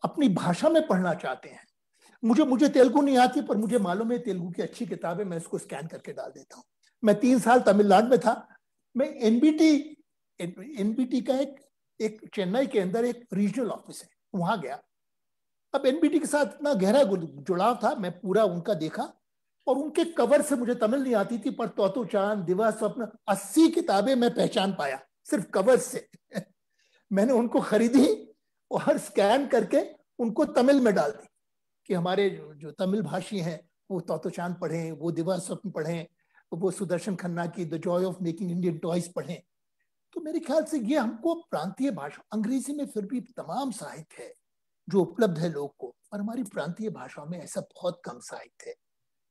अपनी भाषा में पढ़ना चाहते हैं। मुझे तेलुगु नहीं आती, पर मुझे मालूम है तेलुगु की अच्छी किताबें, मैं उसको स्कैन करके डाल देता हूँ। मैं 3 साल तमिलनाडु में था। मैं एनबीटी का एक चेन्नई के अंदर एक रीजनल ऑफिस है, वहां गया। अब एनबीटी के साथ इतना गहरा जुड़ाव था, मैं पूरा उनका देखा। और उनके कवर से, मुझे तमिल नहीं आती थी, पर तोतो चांद, दिवा स्वप्न, 80 किताबें मैं पहचान पाया सिर्फ कवर से। मैंने उनको खरीदी और स्कैन करके उनको तमिल में डाल दी कि हमारे जो तमिल भाषी हैं वो तोतो चांद पढ़ें, वो दिवा स्वप्न पढ़ें, वो सुदर्शन खन्ना की the Joy of making Indian toys पढ़ें। तो मेरे ख्याल से ये हमको प्रांतीय भाषा, अंग्रेजी में फिर भी तमाम साहित्य है जो उपलब्ध है लोग को, पर हमारी प्रांतीय भाषाओं में ऐसा बहुत कम साहित्य है।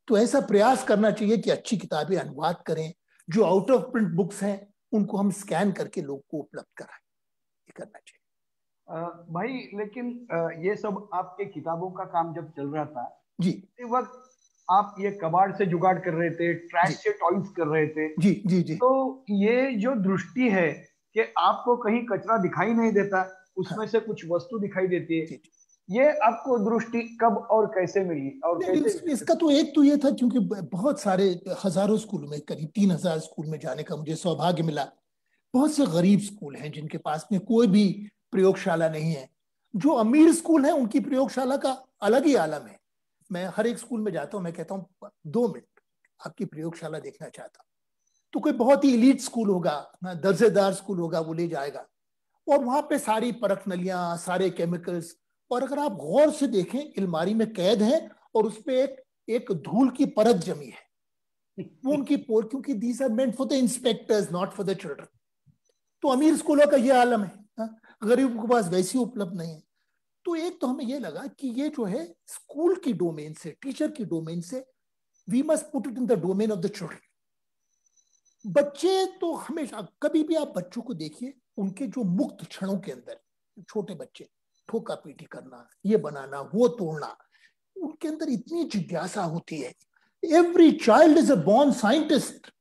तो ऐसा प्रयास करना चाहिए कि अच्छी किताबें अनुवाद करें, जो आउट ऑफ प्रिंट बुक्स हैं उनको हम स्कैन करके लोग को उपलब्ध कराएं। ये करना चाहिए। भाई, लेकिन ये सब आपके किताबों का काम जब चल रहा था जी, इस वक्त आप ये कबाड़ से जुगाड़ कर रहे थे, ट्रैश से टॉयज कर रहे थे। जी जी जी। तो ये जो दृष्टि है कि आपको कहीं कचरा दिखाई नहीं देता, उसमें से कुछ वस्तु दिखाई देती है, ये आपको दृष्टि कब और कैसे मिली? और कैसे? इसका तो एक तो ये था, क्योंकि बहुत सारे हजारों स्कूल में, करीब 3000 स्कूल में जाने का मुझे सौभाग्य मिला। बहुत से गरीब स्कूल हैं जिनके पास में कोई भी प्रयोगशाला नहीं है। जो अमीर स्कूल हैं उनकी प्रयोगशाला का अलग ही आलम है। मैं हर एक स्कूल में जाता हूँ, मैं कहता हूँ 2 मिनट आपकी प्रयोगशाला देखना चाहता हूँ। तो कोई बहुत ही इलीट स्कूल होगा, दर्जेदार स्कूल होगा, वो ले जाएगा। और वहां पे सारी परख नलियां, सारे केमिकल्स, और अगर आप गौर से देखें, अलमारी में कैद है और उस पे एक धूल की परत जमी है। वो उनकी पोर, क्योंकि these are meant for the inspectors, not for the children. तो अमीर स्कूलों का ये आलम है, गरीबों के पास वैसी उपलब्ध नहीं है। तो एक तो हमें ये लगा कि ये जो है स्कूल की डोमेन से, टीचर की डोमेन से, we must put it in the domain of the children. बच्चे तो हमेशा, कभी भी आप बच्चों को देखिए, उनके जो मुक्त क्षणों के अंदर, छोटे बच्चे ठोका पीटी करना, ये बनाना, वो तोड़ना, उनके अंदर इतनी जिज्ञासा होती है। Every child is a born scientist.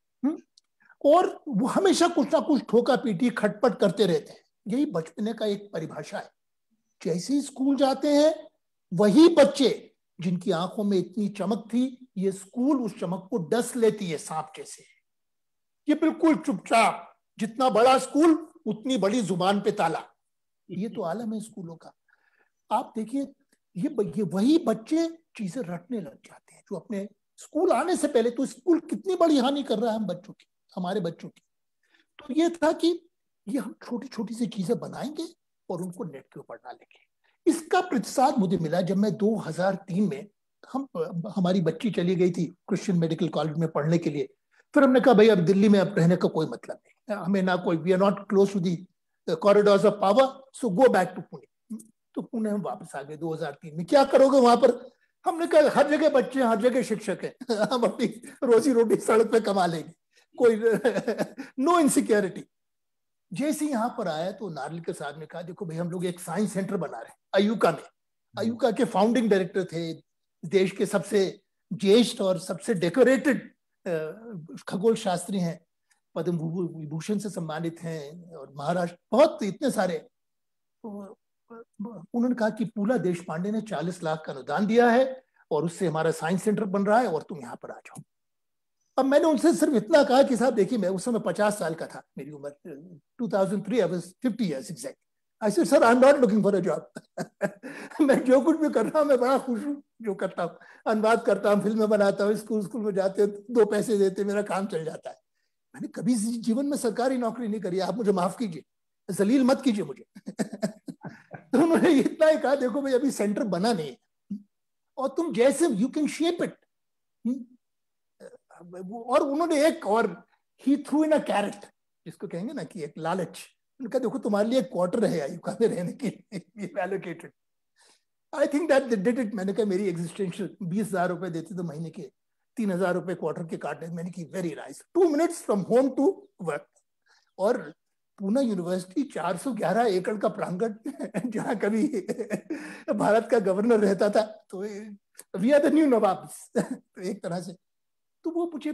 और वो हमेशा कुछ ना कुछ ठोका पीटी, खटपट करते रहते हैं। यही बचपने का एक परिभाषा है। जैसे ही स्कूल जाते हैं, वही बच्चे जिनकी आंखों में इतनी चमक थी, ये स्कूल उस चमक को डस लेती है सांप जैसे। ये बिल्कुल चुपचाप, जितना बड़ा स्कूल उतनी बड़ी जुबान पे ताला। ये तो आलम है स्कूलों का। आप देखिए, ये वही बच्चे चीजें रटने लग जाते हैं जो अपने स्कूल आने से पहले। तो स्कूल कितनी बड़ी हानि कर रहा है हम बच्चों की, हमारे बच्चों की। तो ये था कि ये हम छोटी छोटी सी चीजें बनाएंगे और उनको नेट के ऊपर डालेंगे। इसका प्रतिसाद मुझे मिला जब मैं 2003 में, हमारी बच्ची चली गई थी क्रिश्चियन मेडिकल कॉलेज में पढ़ने के लिए। फिर हमने कहा भाई अब दिल्ली में अब रहने का कोई मतलब नहीं, हमें ना कोई, we are not close to the corridors of power, so go back to Pune. तो पुणे हम वापस आ गए 2003 में। क्या करोगे वहां पर? हमने कहा हर जगह बच्चे, हर जगह शिक्षक है, हम अपनी रोजी रोटी सड़क पे कमा लेंगे, कोई नो इनसिक्योरिटी। जैसे यहाँ पर आया तो नार्लिकर साहब ने कहा देखो भाई हम लोग एक साइंस सेंटर बना रहे हैं अयुका में। अयुका के फाउंडिंग डायरेक्टर थे देश के सबसे ज्येष्ठ और सबसे डेकोरेटेड खगोल शास्त्री हैं, पद्म विभूषण से सम्मानित हैं, और महाराष्ट्र बहुत इतने सारे। उन्होंने कहा कि पूला देशपांडे ने 40 लाख का अनुदान दिया है और उससे हमारा साइंस सेंटर बन रहा है और तुम यहाँ पर आ जाओ। अब मैंने उनसे सिर्फ इतना कहा कि साहब देखिए, मैं उस समय 50 साल का था, मेरी उम्र 2003, I was 50 years exact. I said sir, I am not looking for a job. मैं जो कुछ भी कर रहा हूँ, मैं बड़ा खुश हूँ जो करता हूँ, अनुवाद करता हूँ, फिल्में बनाता हूँ, स्कूल में जाते 2 पैसे देते, मेरा काम चल जाता है। मैंने कभी जीवन में सरकारी नौकरी नहीं करी, आप मुझे माफ कीजिए, जलील मत कीजिए मुझे। तो उन्होंने इतना ही कहा, देखो भाई अभी सेंटर बना नहीं है और तुम जैसे यू कैन शेप इट। और उन्होंने एक और ही थ्रू इन अ कैरेट, जिसको कहेंगे ना कि एक लालच। उनका देखो तुम्हारे लिए क्वार्टर है अयुका में रहने के लिए allocated. I think that they did it. मैंने कहा मेरी एग्जिस्टेंशियल 20,000 रुपए देते तो महीने के 3,000 रुपए क्वार्टर के काटने। मैंने की very nice, 2 minutes from home to work. और पूना यूनिवर्सिटी 411 एकड़ का प्रांगण, जहां कभी भारत का गवर्नर रहता था, तो we are the new nawabs तो एक तरह से। तो वो मुझे,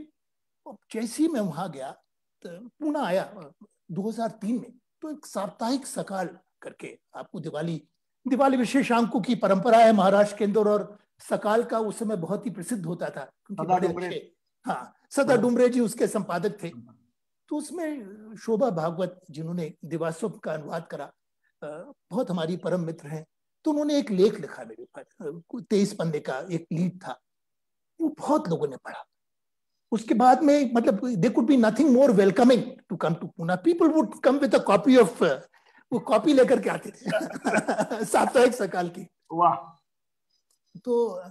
जैसे ही मैं वहां गया, तो पूना आया 2003 में, तो एक साप्ताहिक सकाल करके, आपको दिवाली विशेषांकों की परंपरा है महाराष्ट्र के अंदर, और सकाल का उस समय बहुत ही प्रसिद्ध होता था क्योंकि बड़े अच्छे, हाँ, सदा डुमरे जी उसके संपादक थे। तो उसमें शोभा भागवत, जिन्होंने दिवास्वप का अनुवाद करा, बहुत हमारी परम मित्र हैं, तो उन्होंने एक लेख लिखा मेरे ऊपर, 23 पन्ने का एक लीड था, वो बहुत लोगों ने पढ़ा। उसके बाद में मतलब they could be nothing more welcoming to come to Poona. People would come with a copy of, वो कॉपी लेकर के आते थे साप्ताहिक सकाल की। वाह। तो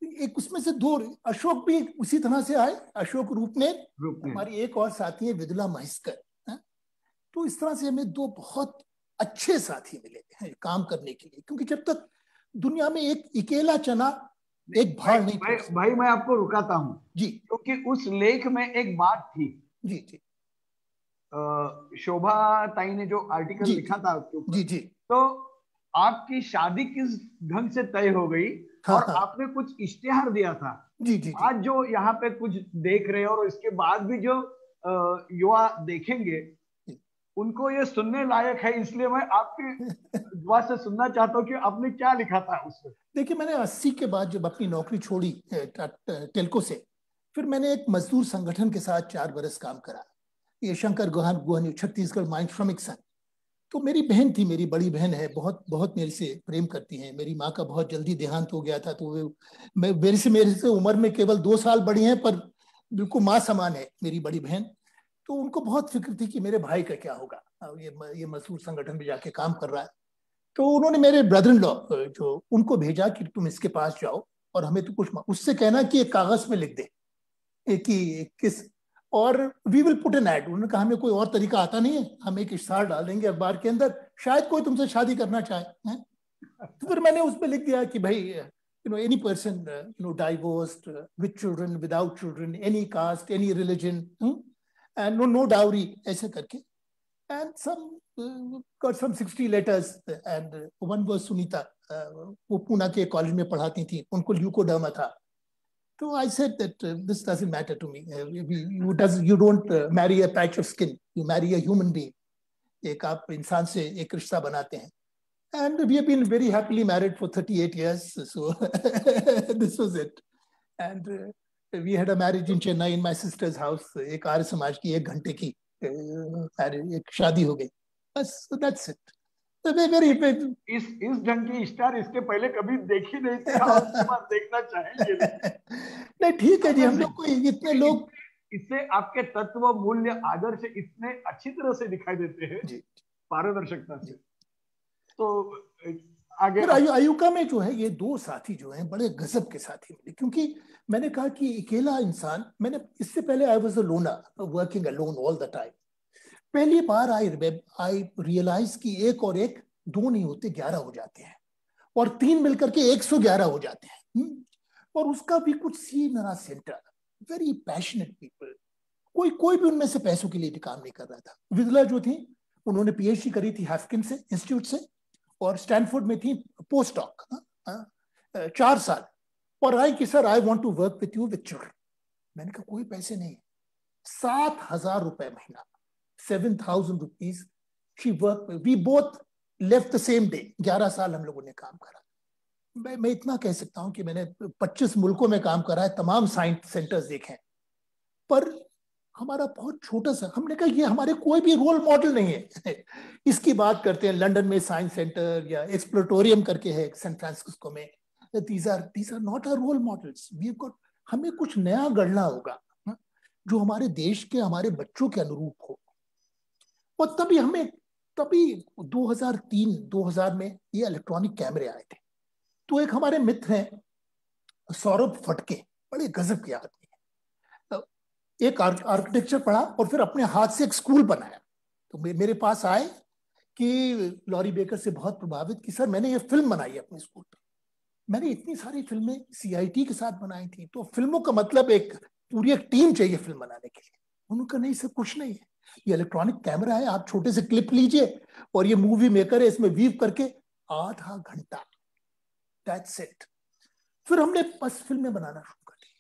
एक उसमें से 2, अशोक भी उसी तरह से आए, अशोक रूपनेर, हमारी एक और साथी है विदुला महिस्कर। तो इस तरह से हमें 2 बहुत अच्छे साथी मिले हैं काम करने के लिए, क्योंकि जब तक दुनिया में एक अकेला चना एक भाड़ नहीं। भाई मैं आपको रुकाता हूँ जी, क्योंकि उस लेख में एक बात थी। जी जी। शोभा ताई ने जो आर्टिकल लिखा था उसके ऊपर, जी जी, तो आपकी शादी किस ढंग से तय हो गई, हाँ, और हाँ, आपने कुछ इश्तेहार दिया था। जी जी, आज जो यहाँ पे कुछ देख रहे हैं और इसके बाद भी जो युवा देखेंगे, उनको ये सुनने लायक है, इसलिए मैं आपकी दुआ से सुनना चाहता हूँ कि आपने क्या लिखा था उसमें। देखिए, मैंने 80 के बाद जब अपनी नौकरी छोड़ी टेल्को से, फिर मैंने एक मजदूर संगठन के साथ 4 बरस काम करा, ये शंकर गुहानी छत्तीसगढ़ माइंड श्रमिक संघ। तो मेरी बहन थी, मेरी बड़ी बहन है, बहुत बहुत मेरे से प्रेम करती हैं। मेरी माँ का बहुत जल्दी देहांत हो गया था, तो वे मेरे से उम्र में केवल 2 साल बड़ी हैं, पर बिल्कुल माँ समान है मेरी बड़ी बहन। तो उनको बहुत फिक्र थी कि मेरे भाई का क्या होगा, ये मजदूर संगठन में जाके काम कर रहा है। तो उन्होंने मेरे ब्रदर इन लॉ जो उनको भेजा कि तुम इसके पास जाओ और हमें तो कुछ उससे कहना कि एक कागज में लिख दे कि किस, और we will put an ad. उन्होंने कहा हमें कोई और तरीका आता नहीं है, हम एक इश्तेहार डाल देंगे अखबार के अंदर, शायद कोई तुमसे शादी करना चाहे है? तो फिर मैंने उसमें लिख दिया कि भाई any person divorced, with children, without children, any caste, any religion, and no dowry, ऐसे करके। And some got some 60 letters and one was Sunita, वो पूना के कॉलेज में पढ़ाती थी, उनको ल्यूकोडर्मा था। तो I said that this doesn't matter to me, you don't marry a patch of skin, you marry a human being, एक आप इंसान से एक रिश्ता बनाते हैं। And we have been very happily married for 38 years, so this was it. And we had a marriage in Chennai in my sister's house, एक आर्य समाज की 1 घंटे की एक शादी हो गई, बस। that's it. इस ढंग की स्टार इसके पहले कभी देखी नहीं थी, और उसके बाद देखना चाहेंगे। नहीं, ठीक है जी, हम लोग को इतने लोग, इससे आपके तत्व, मूल्य, आदर्श इतने अच्छी तरह से दिखाई देते हैं पारदर्शिकता से। तो आगे अयुका में जो है ये 2 साथी जो हैं बड़े गजब के साथी मिले, क्योंकि मैंने कहा कि अकेला इंसान, मैंने इससे पहले I was a loner, working alone all the time. पहली बार आई रियलाइज कि 1 और 1 2 नहीं होते, 11 हो जाते हैं, और 3 मिलकर के 111 हो जाते हैं। और उसका भी कुछ सीन रहा सेंटर, वेरी पैशनेट पीपल। कोई भी उनमें से पैसों के लिए काम नहीं कर रहा था। विदुला जो थी, उन्होंने PhD करी थी हैफकिन से इंस्टीट्यूट से, और स्टैनफोर्ड में थी पोस्ट डॉक 4 साल, और आई कि sir I want to work with you with children. मैंने कहा कोई पैसे नहीं। 7,000 रुपए महीना, 7,000 rupees she work. We both left the same day. 11 साल हम लोगों ने काम करा। मैं इतना कह सकता हूं कि मैंने 25 मुल्कों में काम करा है, तमाम साइंस सेंटर्स देखे हैं, पर हमारा बहुत छोटा सा। हमने कहा ये हमारे कोई भी रोल मॉडल नहीं है। इसकी बात करते हैं लंदन में साइंस सेंटर या एक्सप्लोटोरियम करके है सैन फ्रांसिस्को में। these are not our role models. We've got, हमें कुछ नया गढ़ना होगा जो हमारे देश के, हमारे बच्चों के अनुरूप हो। और तभी 2003-2000 में ये इलेक्ट्रॉनिक कैमरे आए थे। तो एक हमारे मित्र हैं सौरभ फटके, बड़े गजब के आदमी हैं। एक आर्किटेक्चर पढ़ा और फिर अपने हाथ से एक स्कूल बनाया। तो मेरे पास आए कि लॉरी बेकर से बहुत प्रभावित कि सर मैंने ये फिल्म बनाई है अपने स्कूल पे। मैंने इतनी सारी फिल्में CIT के साथ बनाई थी, तो फिल्मों का मतलब पूरी एक टीम चाहिए फिल्म बनाने के लिए। उनका नहीं, सब कुछ नहीं है, ये इलेक्ट्रॉनिक कैमरा है, आप छोटे से क्लिप लीजिए और ये मूवी मेकर है, इसमें वीव करके आधा घंटा, दैट्स इट। फिर हमने बस फिल्में बनाना शुरू कर दी।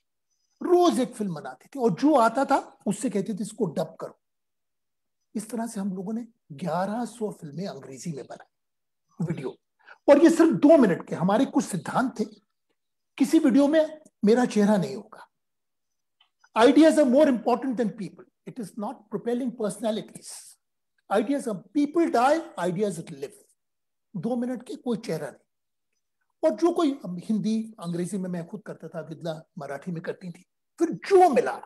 रोज एक फिल्म बनाते थे और जो आता था उससे कहते थे इसको डब करो। इस तरह से हम लोगों ने 1100 फिल्में अंग्रेजी में बनाई, वीडियो। और ये सिर्फ 2 मिनट के। हमारे कुछ सिद्धांत थे, किसी वीडियो में मेरा चेहरा नहीं होगा। Ideas are more important than people. It is not propelling personalities. Ideas are, people die, ideas live. 2 minute के, कोई चेहरा नहीं। और जो कोई हिंदी अंग्रेजी में मैं खुद करता था, विद्ला मराठी में करती थी। फिर जो मिला,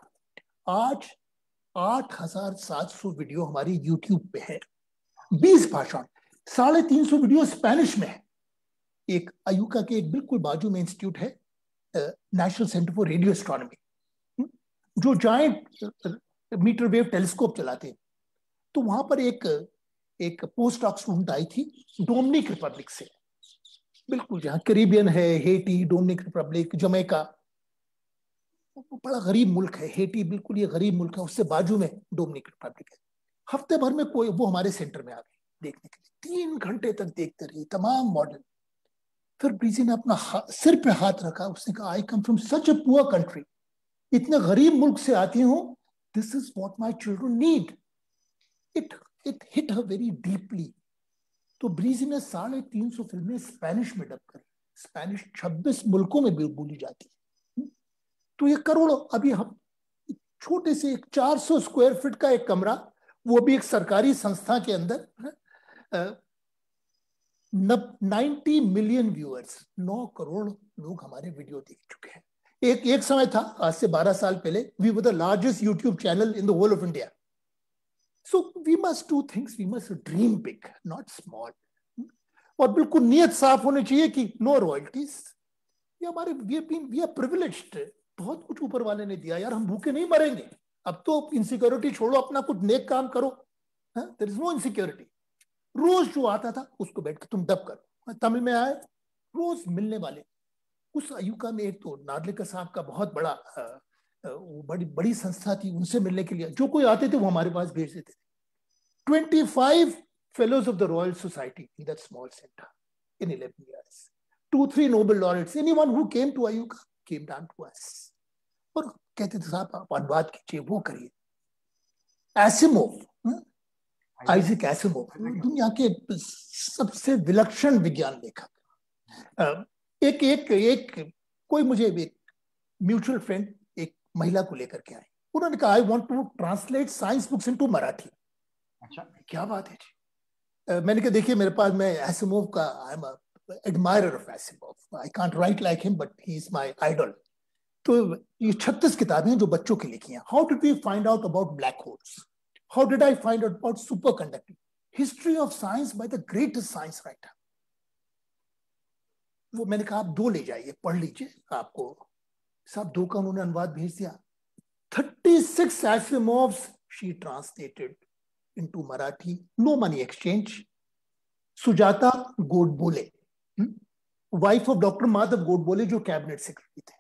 आज 8,700 वीडियो हमारी यूट्यूब पे है, 20 भाषा, 350 वीडियो स्पेनिश में है। एक अयुका के एक बिल्कुल बाजू में इंस्टीट्यूट है, national centre for radio astronomy, जो जायंट मीटर वेव टेलीस्कोप चलाते हैं। तो वहां पर एक पोस्ट डॉक स्टूडेंट आई थी डोमिनिक रिपब्लिक से, बिल्कुल जहां कैरिबियन है, हेटी, डोमिनिक रिपब्लिक, जमैका। बड़ा गरीब मुल्क है हेटी, बिल्कुल ये गरीब मुल्क है, उससे बाजू में डोमिनिक रिपब्लिक है। हफ्ते भर में वो हमारे सेंटर में आ गई देखने के लिए। 3 घंटे तक देखते रही तमाम मॉडल। फिर ब्रीजी ने अपना सिर पे हाथ रखा, उसने कहा I come from such a poor country, इतने गरीब मुल्क से आती हूं, this is what my children need. It hit her very deeply. तो ब्रीजी ने 350 फिल्में स्पेनिश में डब करी। स्पेनिश 26 मुल्कों में बोली जाती है। तो ये करोड़ों, अभी हम छोटे से 400 स्क्वायर फीट का एक कमरा, वो भी एक सरकारी संस्था के अंदर, 90 मिलियन व्यूअर्स, 9 करोड़ लोग हमारे वीडियो देख चुके हैं। एक समय था, आज से 12 साल पहले, we were the largest YouTube channel in the whole of India. So we must do things, we must dream big, not small. और बिल्कुल नियत साफ होनी चाहिए कि नो रॉयल्टीज। ये हमारे, वी आर प्रिविलेज्ड, बहुत कुछ ऊपर वाले ने दिया यार, हम भूखे नहीं मरेंगे। अब तो इनसिक्योरिटी छोड़ो, अपना कुछ नेक काम करो, देयर इज नो इनसिक्योरिटी। रोज जो आता था उसको बैठ के तुम डब करो। तमिल में आए, रोज मिलने वाले। उस अयुका में एक तो नार्लिकर साहब का बहुत बड़ा बड़ी संस्था थी, उनसे मिलने के लिए जो कोई आते थे वो हमारे पास भेज देते थे। 25 fellows of the royal society in that small centre in 11 years. 2-3 Nobel laureates, anyone who came to IUCAA came down to us. और कहते थे साहब आप अनुवाद कीजिए, वो करिए। एसिमोव, आइजैक एसिमोव, दुनिया के सबसे विलक्षण विज्ञान लेखक। एक कोई मुझे एक म्यूचुअल फ्रेंड एक महिला को लेकर के आए, उन्होंने कहा I want to translate science books into Marathi. अच्छा, क्या बात है जी। मैंने कहा देखिए मेरे पास, मैं एसिमोव का, I am admirer of Asimov, I can't write like him but he is my idol. तो ये 36 किताबें हैं जो बच्चों के लिखी हैं। How did we find out about black holes, how did I find out about superconducting, history of science by the greatest science writer. वो मैंने कहा आप 2 ले जाइए, पढ़ लीजिए, आपको साहब 2 का उन्होंने अनुवाद भेज दिया। 36 Asimovs she translated into Marathi, no money exchange. Sujata Godbole, wife of doctor Madhav Godbole जो कैबिनेट सेक्रेटरी थे।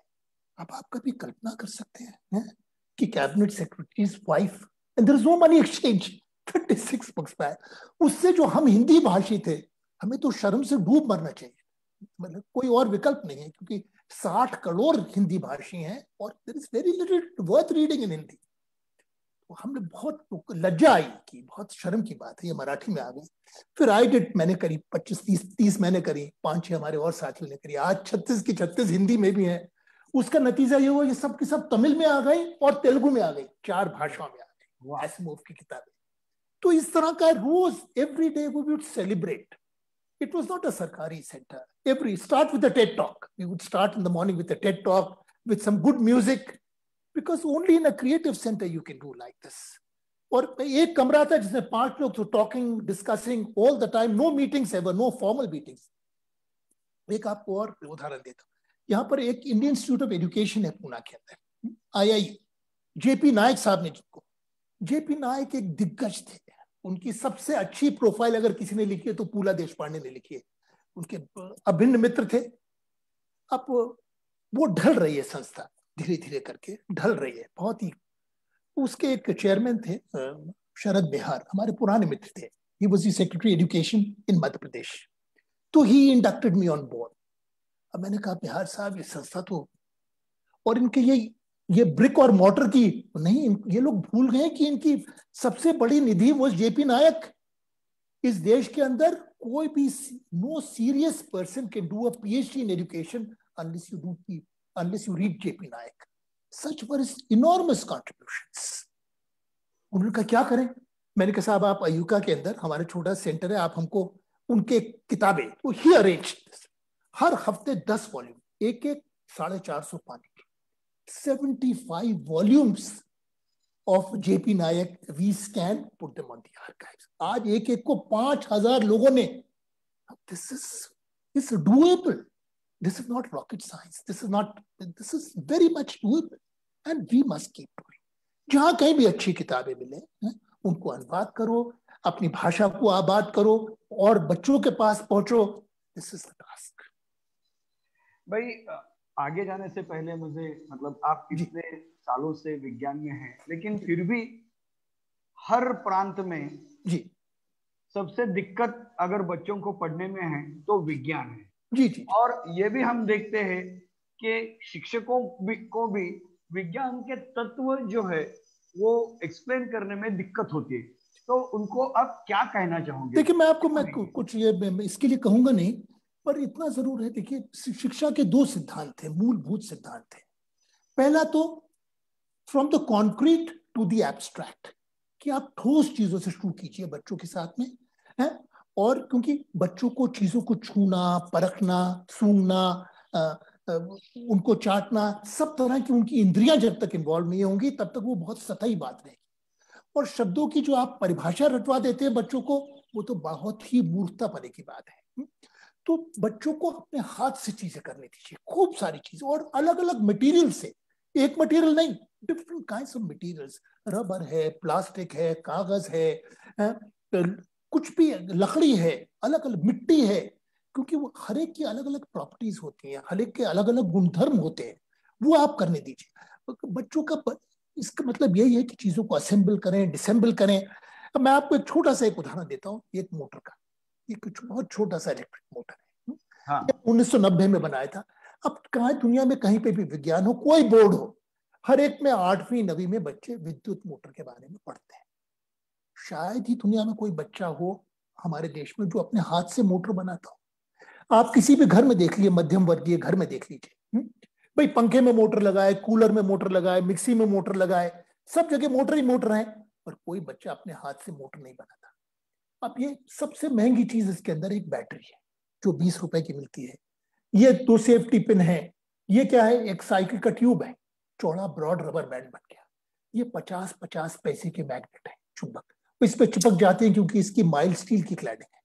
अब आप कभी कल्पना कर सकते हैं कि cabinet secretary wife, and there is no money exchange. 36 books back. उससे जो हम हिंदी भाषी थे, हमें तो शर्म से डूब मरना चाहिए, मतलब कोई और विकल्प नहीं है, क्योंकि 60 करोड़ हिंदी भाषी हैं और there is very little worth reading in Hindi. तो हमने बहुत लज्जा आई कि बहुत शर्म की बात है, ये मराठी में आ गई। फिर आई डिड, मैंने करी 25-30 मैंने करी, 5-6 हमारे और साथियों ने करी, आज 36 की 36 हिंदी में भी है। उसका नतीजा ये हुआ, ये सब की सब तमिल में आ गई और तेलुगु में आ गई, 4 भाषाओं में आ गई एसिमोव की किताबें। तो इस तरह का रोज every day we would celebrate. It was not a sarkari center. Start with a TED talk. We would start in the morning with a TED talk with some good music, because only in a creative center you can do like this. और एक कमरा था जिसमें 5 लोग, talking, discussing all the time, no meetings ever, no formal meetings. एक आपको और उदाहरण देता हूँ, यहाँ पर एक इंडियन इंस्टीट्यूट ऑफ एजुकेशन है पुणे के अंदर, II, JP नायक साहब ने, जिनको JP नायक एक दिग्गज थे, उनकी सबसे अच्छी प्रोफाइल अगर किसी ने लिखी है तो पूला देशपांडे ने लिखी है, उनके अभिन्न मित्र थे। अब वो ढल रही है संस्था, धीरे धीरे करके ढल रही है बहुत ही। उसके एक चेयरमैन थे शरद बिहार, हमारे पुराने मित्र थे, he was the secretary education in Madhya Pradesh. तो he inducted me on board. अब मैंने कहा बिहार साहब ये संस्था तो, और इनके ये ब्रिक और मोटर की नहीं, ये लोग भूल गए कि इनकी सबसे बड़ी निधि वो JP नायक। इस देश के अंदर कोई भी, no serious person can do a PhD in education unless you read JP Naik. Such were his enormous contributions। उन्होंने कहा क्या करें? मैंने कहा साहब आप अयुका के अंदर हमारे छोटा सेंटर है, आप हमको उनके किताबें, तो ही अरेंज हर हफ्ते 10 वॉल्यूम, एक 450 पानी, 75 volumes of JP Nayak, we scan, put them on the archives। आज एक को 5000 लोगों ने, this is doable, this is not rocket science, this is very much doable and we must keep doing। जहां कहीं भी अच्छी किताबें मिले उनको अनुवाद करो, अपनी भाषा को आबाद करो और बच्चों के पास पहुंचो, this is the task। भाई आगे जाने से पहले मुझे, मतलब आप इतने सालों से विज्ञान में हैं, लेकिन फिर भी हर प्रांत में जी सबसे दिक्कत अगर बच्चों को पढ़ने में है तो विज्ञान है। जी। और ये भी हम देखते हैं कि शिक्षकों को भी विज्ञान के तत्व जो है वो एक्सप्लेन करने में दिक्कत होती है, तो उनको आप क्या कहना चाहोगे? देखिए मैं कुछ ये इसके लिए कहूंगा नहीं, पर इतना जरूर है, देखिए शिक्षा के 2 सिद्धांत थे, मूलभूत सिद्धांत थे। पहला तो from the concrete to the abstract, कि आप ठोस चीजों से शुरू कीजिए बच्चों के साथ में है। और क्योंकि बच्चों को चीजों को छूना, परखना, सूंघना, उनको चाटना, सब तरह की उनकी इंद्रियां जब तक इन्वॉल्व नहीं होंगी तब तक वो बहुत सतही बात रहेगी। और शब्दों की जो आप परिभाषा रटवा देते हैं बच्चों को, वो तो बहुत ही मूर्खता पने की बात है। तो बच्चों को अपने हाथ से चीजें करने दीजिए, खूब सारी चीजें, और अलग अलग मटेरियल से, एक मटेरियल नहीं, different kinds of materials, rubber है, प्लास्टिक है, कागज है, कुछ भी, लकड़ी है, अलग अलग मिट्टी है, क्योंकि वो हर एक की अलग अलग प्रॉपर्टीज होती हैं, हर एक के अलग अलग गुणधर्म होते हैं, वो आप करने दीजिए बच्चों का। इसका मतलब यही है कि चीजों को असेंबल करें, डिसेंबल करें। अब मैं आपको एक छोटा सा एक उदाहरण देता हूँ, एक मोटर का, ये कुछ बहुत छोटा सा इलेक्ट्रिक मोटर है, हाँ। 1990 में बनाया था। अब कहाँ दुनिया में कहीं पे भी विज्ञान हो, कोई बोर्ड हो, हर एक में 8वीं 9वीं में बच्चे विद्युत मोटर के बारे में पढ़ते हैं। शायद ही दुनिया में कोई बच्चा हो हमारे देश में जो अपने हाथ से मोटर बनाता हो। आप किसी भी घर में देख लीजिए, मध्यम वर्गीय घर में देख लीजिए, भाई पंखे में मोटर लगाए, कूलर में मोटर लगाए, मिक्सी में मोटर लगाए, सब जगह मोटर ही मोटर है, पर कोई बच्चा अपने हाथ से मोटर नहीं बनाता। अब ये सबसे महंगी चीज इसके अंदर एक बैटरी है जो 20 रुपए की मिलती है, ये 2 सेफ्टी पिन है, ये क्या है, एक साइकिल का ट्यूब है, चौड़ा ब्रॉड रबर बैंड बन गया, ये 50-50 पैसे के मैग्नेट है, चुंबक, इस पे चिपक जाते हैं क्योंकि इसकी माइल्ड स्टील की क्लैडिंग है।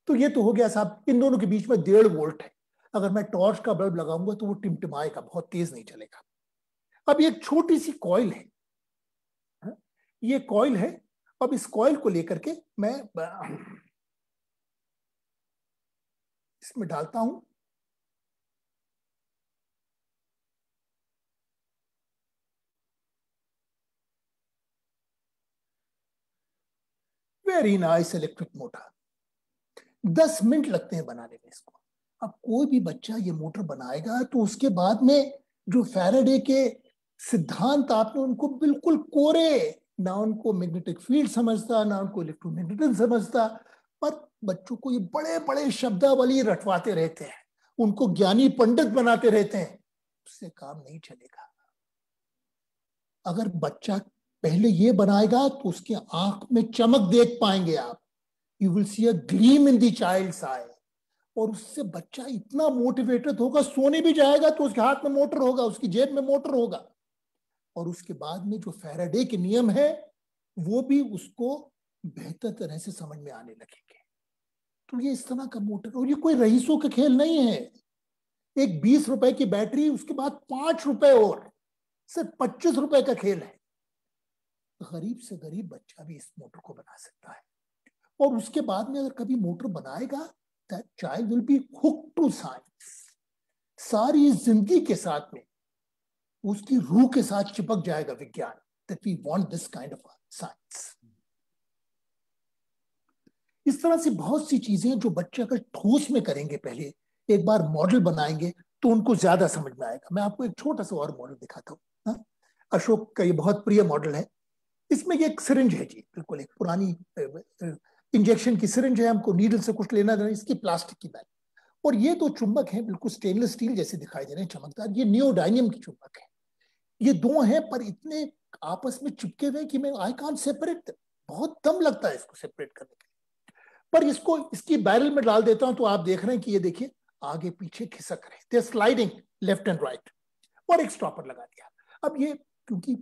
तो ये तो हो गया साहब, इन दोनों के बीच में 1.5 वोल्ट है, अगर मैं टॉर्च का बल्ब लगाऊंगा तो वो टिमटिमाएगा, बहुत तेज नहीं चलेगा। अब ये एक छोटी सी कॉइल है, ये कॉइल है। अब इस कॉइल को लेकर के मैं इसमें डालता हूं, very nice electric motor. 10 minute लगते हैं बनाने में इसको। अब कोई भी बच्चा ये मोटर बनाएगा तो उसके बाद में जो फैराडे के सिद्धांत आपने उनको बिल्कुल कोरे, ना उनको मैग्नेटिक फील्ड समझता, ना उनको इलेक्ट्रोमैग्नेटिज्म समझता, पर बच्चों को ये बड़े बड़े शब्दावली रटवाते रहते हैं, उनको ज्ञानी पंडित बनाते रहते हैं, उससे काम नहीं चलेगा। अगर बच्चा पहले ये बनाएगा तो उसके आंख में चमक देख पाएंगे आप, you will see a gleam in the child's eye, और उससे बच्चा इतना मोटिवेटेड होगा, सोने भी जाएगा तो उसके हाथ में मोटर होगा, उसकी जेब में मोटर होगा, और उसके बाद में जो फैराडे के नियम है वो भी उसको बेहतर तरह से समझ में आने लगेंगे। तो ये इस तरह का मोटर, और ये कोई रईसों का खेल नहीं है। एक 20 रुपए की बैटरी, उसके बाद 5 रुपए और, सिर्फ 25 रुपए का खेल है। गरीब से गरीब बच्चा भी इस मोटर को बना सकता है, और उसके बाद में अगर कभी मोटर बनाएगा, that child will be hooked to science। सारी जिंदगी के साथ में उसकी रूह के साथ चिपक जाएगा विज्ञान, that we want this kind of science। इस तरह से बहुत सी चीजें जो बच्चे अगर ठोस में करेंगे, पहले एक बार मॉडल बनाएंगे तो उनको ज्यादा समझ में आएगा। मैं आपको एक छोटा सा और मॉडल दिखाता हूँ। अशोक का ये बहुत प्रिय मॉडल है। इसमें ये एक सिरिंज है जी, बिल्कुल एक पुरानी इंजेक्शन की सिरिंज है, हमको नीडल से कुछ लेना देना, इसकी प्लास्टिक की बैग, और ये दो चुंबक हैं बिल्कुल स्टेनलेस स्टील जैसे दिखाई दे रहे हैं, चमकदार। ये नियोडाइनियम की चुंबक है। ये दो हैं पर इतने आपस में चिपके हुए कि मैं आई कांट सेपरेट, बहुत दम लगता है इसको सेपरेट करने के लिए। पर इसको इसकी बैरल में डाल देता हूं तो आप देख रहे हैं कि ये देखिए आगे पीछे खिसक रहे, दे स्लाइडिंग लेफ्ट एंड राइट, और एक स्टॉपर लगा दिया। अब ये क्योंकि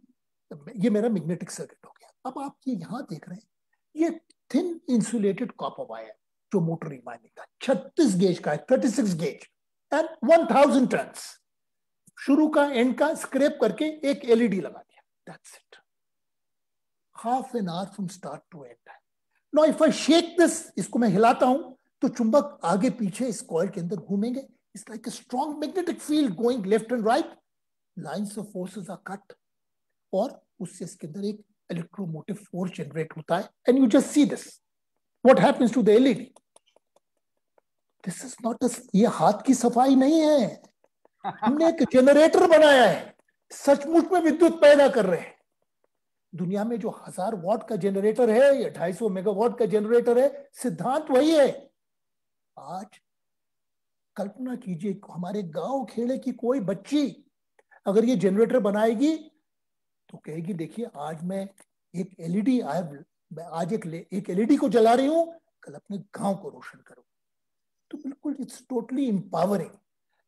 ये मेरा मैग्नेटिक सर्किट हो गया। अब आप ये यहां देख रहे हैं, ये थिन इंसुलेटेड कॉपर वायर जो मोटर रिमाइंडिंग का 36 गेज का है, 36 गेज एंड 1000 टर्न्स। शुरू का एंड का स्क्रैप करके एक एलईडी लगा दिया, that's it. Half an hour from start to end. Now if I shake this, इसको मैं हिलाता हूं तो चुंबक आगे पीछे इस कॉइल के अंदर घूमेंगे। It's like a strong magnetic field going left and right, lines of forces are cut, और उससे इसके अंदर एक इलेक्ट्रोमोटिव फोर्स जनरेट होता है। And you just see this, what happens to the LED. This is not, ये हाथ की सफाई नहीं है, हमने एक जनरेटर बनाया है, सचमुच में विद्युत पैदा कर रहे हैं। दुनिया में जो 1000 वॉट का जनरेटर है या 250 मेगावाट का जनरेटर है, सिद्धांत वही है। आज कल्पना कीजिए हमारे गांव खेड़े की कोई बच्ची अगर ये जनरेटर बनाएगी तो कहेगी देखिए आज मैं एक एलईडी, आज एक एलईडी को जला रही हूं, कल अपने गांव को रोशन करूं। तो बिल्कुल इट्स टोटली एम्पावरिंग।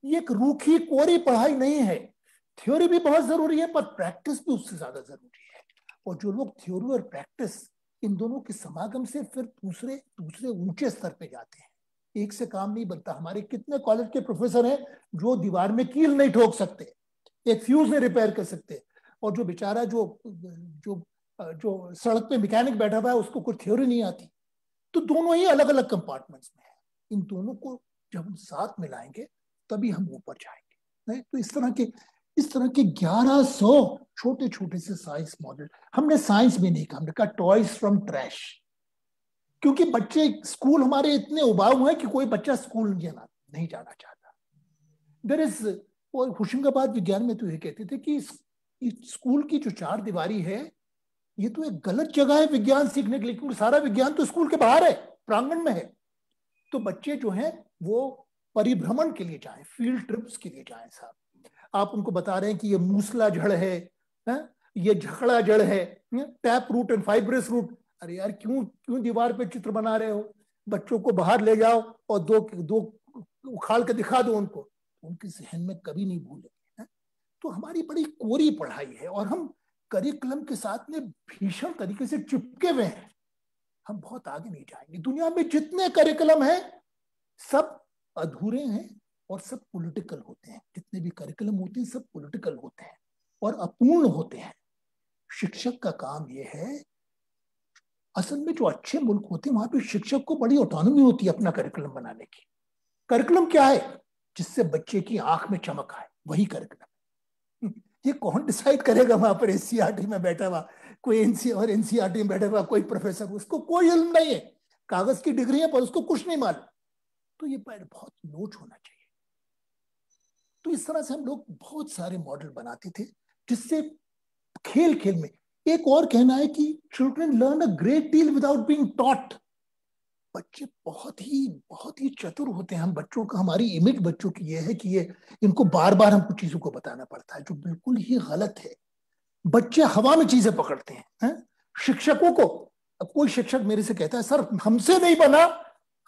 ये एक रूखी कोरी पढ़ाई नहीं है, थ्योरी भी बहुत जरूरी है पर प्रैक्टिस भी उससे ज्यादा जरूरी है। और जो लोग थ्योरी और प्रैक्टिस इन दोनों के समागम से फिर दूसरे ऊंचे स्तर पे जाते हैं। एक से काम नहीं बनता। हमारे कितने कॉलेज के प्रोफेसर हैं जो दीवार में कील नहीं ठोक सकते, एक फ्यूज नहीं रिपेयर कर सकते, और जो बेचारा जो सड़क पे मैकेनिक बैठा हुआ है उसको कोई थ्योरी नहीं आती। तो दोनों ही अलग अलग कंपार्टमेंट्स में है। इन दोनों को जब हम साथ मिलाएंगे तभी हम ऊपर जाएंगे। नहीं तो इस तरह के 1100 छोटे छोटे से साइंस मॉडल हमने साइंस में नहीं कहा, हमने कहा टॉयज फ्रॉम ट्रैश। क्योंकि बच्चे स्कूल हमारे इतने उबाऊ हैं कि कोई बच्चा स्कूल नहीं जाना चाहता। देयर इज, और होशंगाबाद विज्ञान में तो ये कहते थे कि स्कूल की जो 4 दीवारी है ये तो एक गलत जगह है विज्ञान सीखने के लिए, क्योंकि सारा विज्ञान तो स्कूल के बाहर है, प्रांगण में है। तो बच्चे जो हैं वो परिभ्रमण के लिए जाएं, फील्ड ट्रिप्स के लिए जाएं। साहब आप उनको बता रहे हैं कि ये मूसला जड़ है, ये झकड़ा जड़ है, tap root and fibrous root. अरे यार क्यों दीवार पे चित्र बना रहे हो? बच्चों को बाहर ले जाओ और दो उखाड़ के दिखा दो उनको, उनके जहन में कभी नहीं भूलेंगे। तो हमारी बड़ी कोरी पढ़ाई है और हम करिकुलम के साथ में भीषण तरीके से चिपके हुए हैं। हम बहुत आगे नहीं जाएंगे। दुनिया में जितने करिकुलम हैं सब अधूरे हैं और सब पॉलिटिकल होते हैं। जितने भी करिकुलम होते हैं सब पॉलिटिकल होते हैं और अपूर्ण होते हैं। शिक्षक का काम यह है, असल में जो अच्छे मुल्क होते हैं वहां पे शिक्षक को बड़ी ऑटोनॉमी होती है अपना करिकुलम बनाने की। करिकुलम क्या है? जिससे बच्चे की आंख में चमक आए, वही करिकुलम। ये कौन डिसाइड करेगा वहां पर? एनसीईआरटी में बैठा हुआ कोई एनसीईआरटी में बैठा हुआ कोई प्रोफेसर, उसको कोई इल्म नहीं है। कागज की डिग्री है पर उसको कुछ नहीं मालूम। तो ये पैर बहुत नोच होना चाहिए। तो इस तरह से हम लोग बहुत सारे मॉडल बनाते थे, जिससे खेल खेल में एक और कहना है कि children learn a great deal without being taught. बच्चे बहुत ही चतुर होते हैं। हम बच्चों का, हमारी इमेज बच्चों की ये है कि ये इनको बार बार हमको चीजों को बताना पड़ता है, जो बिल्कुल ही गलत है। बच्चे हवा में चीजें पकड़ते हैं। शिक्षकों को, अब कोई शिक्षक मेरे से कहता है सर हमसे नहीं बना,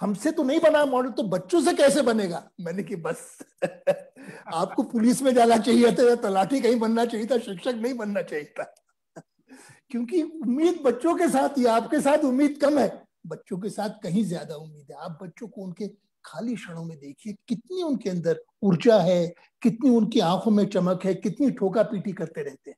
हमसे तो नहीं बना मॉडल, तो बच्चों से कैसे बनेगा? मैंने कि बस आपको पुलिस में जाना चाहिए था, तलाठी कहीं बनना चाहिए था, शिक्षक नहीं बनना चाहिए था। क्योंकि उम्मीद बच्चों के साथ, या आपके साथ उम्मीद कम है, बच्चों के साथ कहीं ज्यादा उम्मीद है। आप बच्चों को उनके खाली क्षणों में देखिए, कितनी उनके अंदर ऊर्जा है, कितनी उनकी आंखों में चमक है, कितनी ठोका पीटी करते रहते हैं।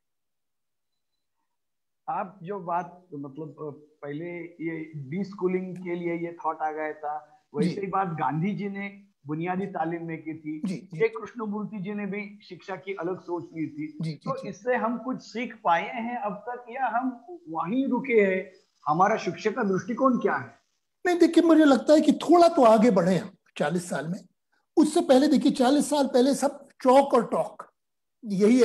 आप जो बात, मतलब पहले ये डी स्कूलिंग के लिए ये थॉट आ गया था, वैसे ही बात गांधी जी ने बुनियादी तालीम में की थी। जी। कृष्णमूर्ति जी ने भी शिक्षा की अलग सोच ली थी। तो जी। इससे हम कुछ सीख पाए हैं अब तक, या हम वहीं रुके हैं? हमारा शिक्षा का दृष्टिकोण क्या है? नहीं, देखिए मुझे लगता है कि थोड़ा तो आगे बढ़े हम 40 साल में। उससे पहले देखिए 40 साल पहले सब चौक और टॉक, यही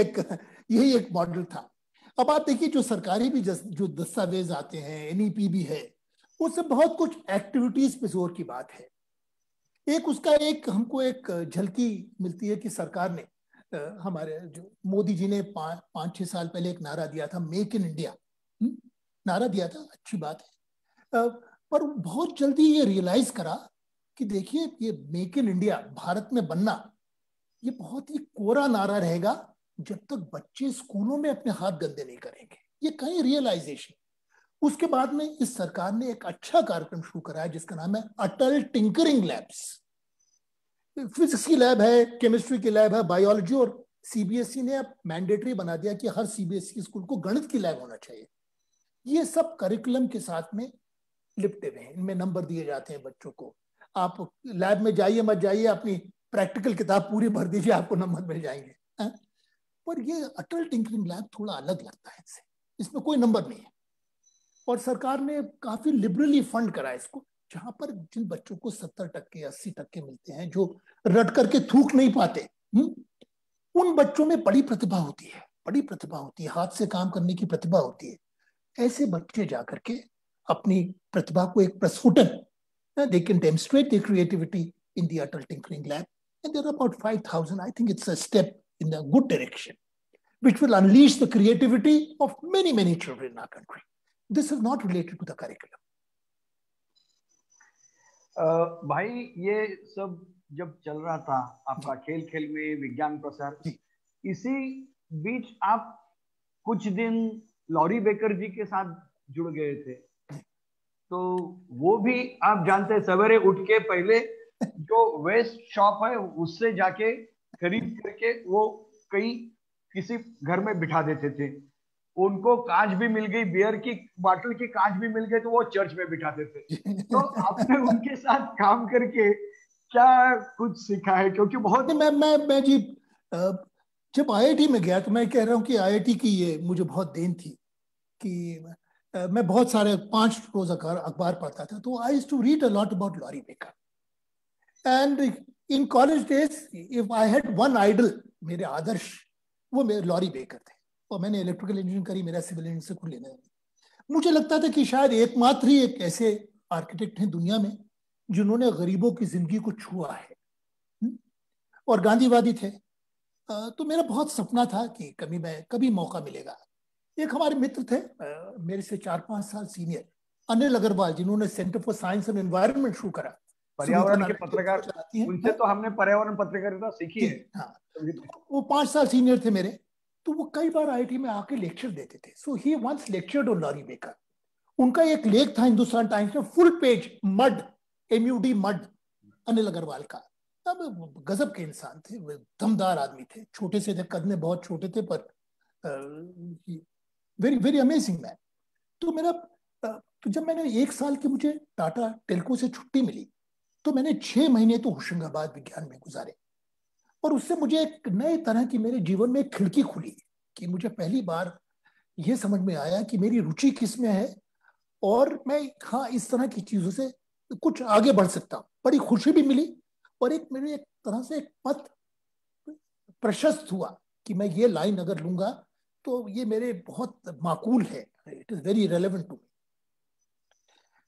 एक मॉडल था। अब आप देखिए जो सरकारी भी जो दस्तावेज आते हैं, एनईपी भी है, उससे बहुत कुछ एक्टिविटीज पे जोर की बात है। हमको एक झलकी मिलती है कि सरकार ने, हमारे जो मोदी जी ने 5-6 साल पहले एक नारा दिया था, मेक इन इंडिया। नारा दिया था, अच्छी बात है। पर बहुत जल्दी ये रियलाइज करा कि देखिए ये मेक इन इंडिया, भारत में बनना, ये बहुत ही कोरा नारा रहेगा जब तक बच्चे स्कूलों में अपने हाथ गंदे नहीं करेंगे। ये कहीं रियलाइजेशन। उसके बाद में इस सरकार ने एक अच्छा कार्यक्रम शुरू करा है जिसका नाम है अटल टिंकरिंग लैब्स। फिजिक्स की लैब है, केमिस्ट्री की लैब है, बायोलॉजी, और सीबीएसई ने अब मैंडेटरी बना दिया कि हर सीबीएसई स्कूल को गणित की लैब होना चाहिए। ये सब करिकुलम के साथ में लिपटे हुए हैं। इनमें नंबर दिए जाते हैं बच्चों को। आप लैब में जाइए मत जाइए, अपनी प्रैक्टिकल किताब पूरी भर दीजिए, आपको नंबर मिल जाएंगे। पर ये अटल टिंकरिंग लैब थोड़ा अलग लगता है इससे, इसमें कोई नंबर नहीं है। और सरकार ने काफी लिबरली फंड करा है इसको, जहां पर जिन बच्चों को 70% 80% मिलते हैं, जो रट करके थूक नहीं पाते, उन बच्चों में बड़ी प्रतिभा होती है, हाथ से काम करने की प्रतिभा होती है। ऐसे बच्चे जाकर के अपनी प्रतिभा को एक प्रस्फुटन, they can demonstrate their creativity in the Atal Tinkering Lab, and there are about 5,000. I think it's a step in a good direction, which will unleash the creativity of many children in our country. This is not related to the curriculum. भाई, ये सब जब चल रहा था आपका खेल खेल में विज्ञान प्रसार, इसी बीच आप कुछ दिन लॉरी बेकर जी के साथ जुड़ गए थे। तो वो भी आप जानते हैं, सवेरे उठ के पहले जो वेस्ट शॉप है उससे जाके खरीद करके वो किसी घर में बिठा देते थे। उनको कांच भी मिल गई, बियर की बोतल की कांच भी मिल गई, तो वो चर्च में बिठाते थे। तो आपने उनके साथ काम करके क्या कुछ सीखा है? क्योंकि बहुत मैं जी जब आईआईटी में गया तो मैं कह रहा हूँ कि आईआईटी की ये मुझे बहुत देन थी कि मैं बहुत सारे 5 रोज अखबार पढ़ता था। तो I used to read a lot about Laurie Baker. And in college days if I had one idol, मेरे आदर्श, वो मेरे लॉरी बेकर थे। और मैंने इलेक्ट्रिकल इंजीनियरिंग करी, मेरा सिविल इंजीनियरिंग से कुछ लेना नहीं। मुझे लगता था कि शायद एकमात्र ही एक ऐसे आर्किटेक्ट हैं दुनिया में जिन्होंने गरीबों की जिंदगी को छुआ है और गांधीवादी थे। तो मेरा बहुत सपना था कि कभी मौका मिलेगा। एक हमारे मित्र थे मेरे से 4-5 साल सीनियर, अनिल अग्रवाल, जिन्होंने centre for science and environment शुरू करा, पर्यावरण के पत्रकार उनसे तो हमने पर्यावरण पत्रकारिता सीखी है। हाँ, वो 5 साल सीनियर थे मेरे। तो वो कई बार आईआईटी में आके लेक्चर देते थे। So he once lectured on Laurie Baker. उनका एक लेख था हिंदुस्तान टाइम्स में, full page, mud, MUD, mud, Anil Agarwal का। अब गजब के इंसान थे, दमदार आदमी थे, छोटे से थे, कद में बहुत छोटे थे, पर वेरी वेरी अमेजिंग मैन। तो जब मैंने 1 साल की मुझे टाटा टेल्को से छुट्टी मिली, तो मैंने 6 महीने तो होशंगाबाद विज्ञान में गुजारे। और उससे मुझे एक नए तरह की मेरे जीवन में एक खिड़की खुली कि मुझे पहली बार यह समझ में आया कि मेरी रुचि किस में है, और मैं इस तरह की चीजों से कुछ आगे बढ़ सकता हूँ। बड़ी खुशी भी मिली और एक मेरे एक तरह से एक पथ प्रशस्त हुआ कि मैं ये लाइन अगर लूंगा तो ये मेरे बहुत माकूल है, it is very relevant to me.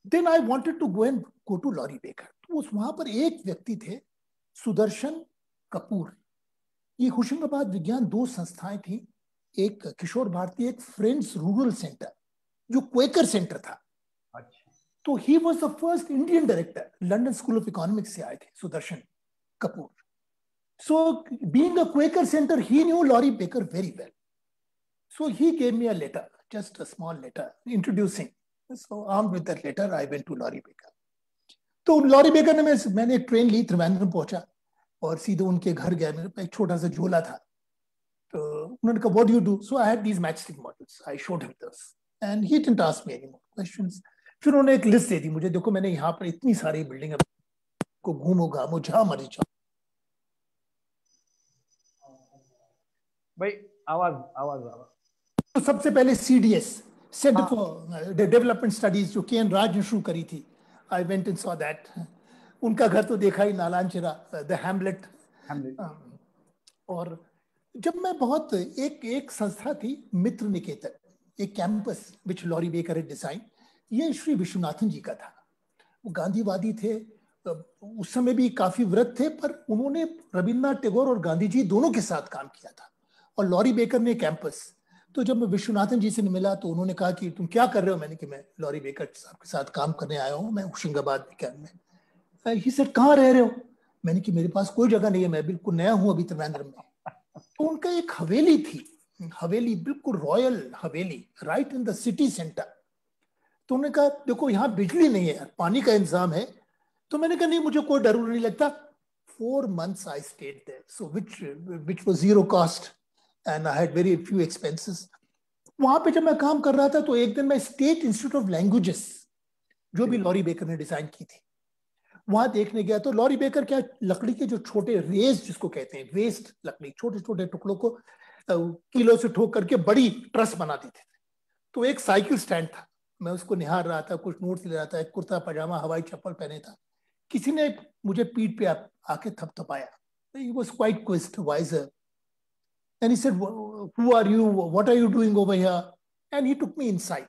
Then I wanted to go and go to Laurie Baker. तो उस वहां पर एक व्यक्ति थे, सुदर्शन कपूर। ये होशंगाबाद विज्ञान 2 संस्थाएं थी, एक किशोर भारती, एक फ्रेंड्स रूरल सेंटर जो क्वेकर सेंटर था। अच्छा। तो ही was the first Indian director, London school of economics से आए थे Sudarshan Kapoor. So being a Quaker center, he knew Laurie Baker very well. So he gave me a letter, just a small letter introducing. So armed with that letter, I went to Laurie Baker. तो लॉरी बेकर ने मैंने एक ट्रेन ली, त्रिवेंद्रम पहुंचा और सीधे उनके घर गया। मेरे पास एक छोटा सा झोला था, तो उन्होंने कहा what do you do? So I had these matchstick models, I showed him this and he didn't ask me any more questions. फिर उन्होंने एक लिस्ट दे दी मुझे, देखो मैंने यहाँ पर इतनी सारी बिल्डिंग को घूमो घामो जहां मर्जी जाओ। भाई आवाज आवाज आवाज। तो सबसे पहले CDS, centre for development studies, जो KN राज ने शुरू करी थी, I went and saw that. उनका घर तो देखा ही, नालांचिरा, द हैमलेट। और जब मैं बहुत एक संस्था थी मित्र निकेतन, एक campus which Laurie Baker had design, ये श्री विश्वनाथन जी का था। वो गांधीवादी थे, उस समय भी काफी व्रत थे, पर उन्होंने रविन्द्रनाथ टैगोर और गांधी जी दोनों के साथ काम किया था। और लॉरी बेकर ने कैंपस, तो जब मैं विश्वनाथन जी से मिला तो उन्होंने कहा कि तुम क्या कर रहे हो? मैंने कि मैं लॉरी बेकर साहब के साथ काम करने आया हूँ, मैं होशंगाबाद विज्ञान में। ही सेड कहाँ रह रहे हो? मैंने कि मेरे पास कोई जगह नहीं है, मैं बिल्कुल नया हूँ अभी त्रिवेंद्रम में। तो उनका एक हवेली थी, हवेली बिल्कुल royal Haveli, right in the city centre. तो उन्होंने कहा देखो यहाँ बिजली नहीं है यार, पानी का इंतजाम है। तो मैंने कहा नहीं, मुझे कोई डर नहीं लगता। 4 months I stayed there, so which was zero cost and I had very few expenses. वहां पे जब मैं काम कर रहा था तो एक दिन मैं स्टेट इंस्टीट्यूट ऑफ लैंग्वेजेस, जो भी लॉरी बेकर ने डिजाइन की थी, वहां देखने गया। तो लॉरी बेकर क्या, लकड़ी के जो छोटे रेज जिसको कहते हैं, वेस्ट लकड़ी, छोटे छोटे टुकड़ों को किलो से ठोक करके बड़ी ट्रस बना देते थे। तो एक साइकिल स्टैंड था, मैं उसको निहार रहा था, कुछ नोट्स ले रहा था, एक कुर्ता पजामा हवाई चप्पल पहने था। किसी ने मुझे पीठ पे आके थपथपाया। He was quite quizzed, wiser. And he said, who are you? What are you doing over here? And he took me inside.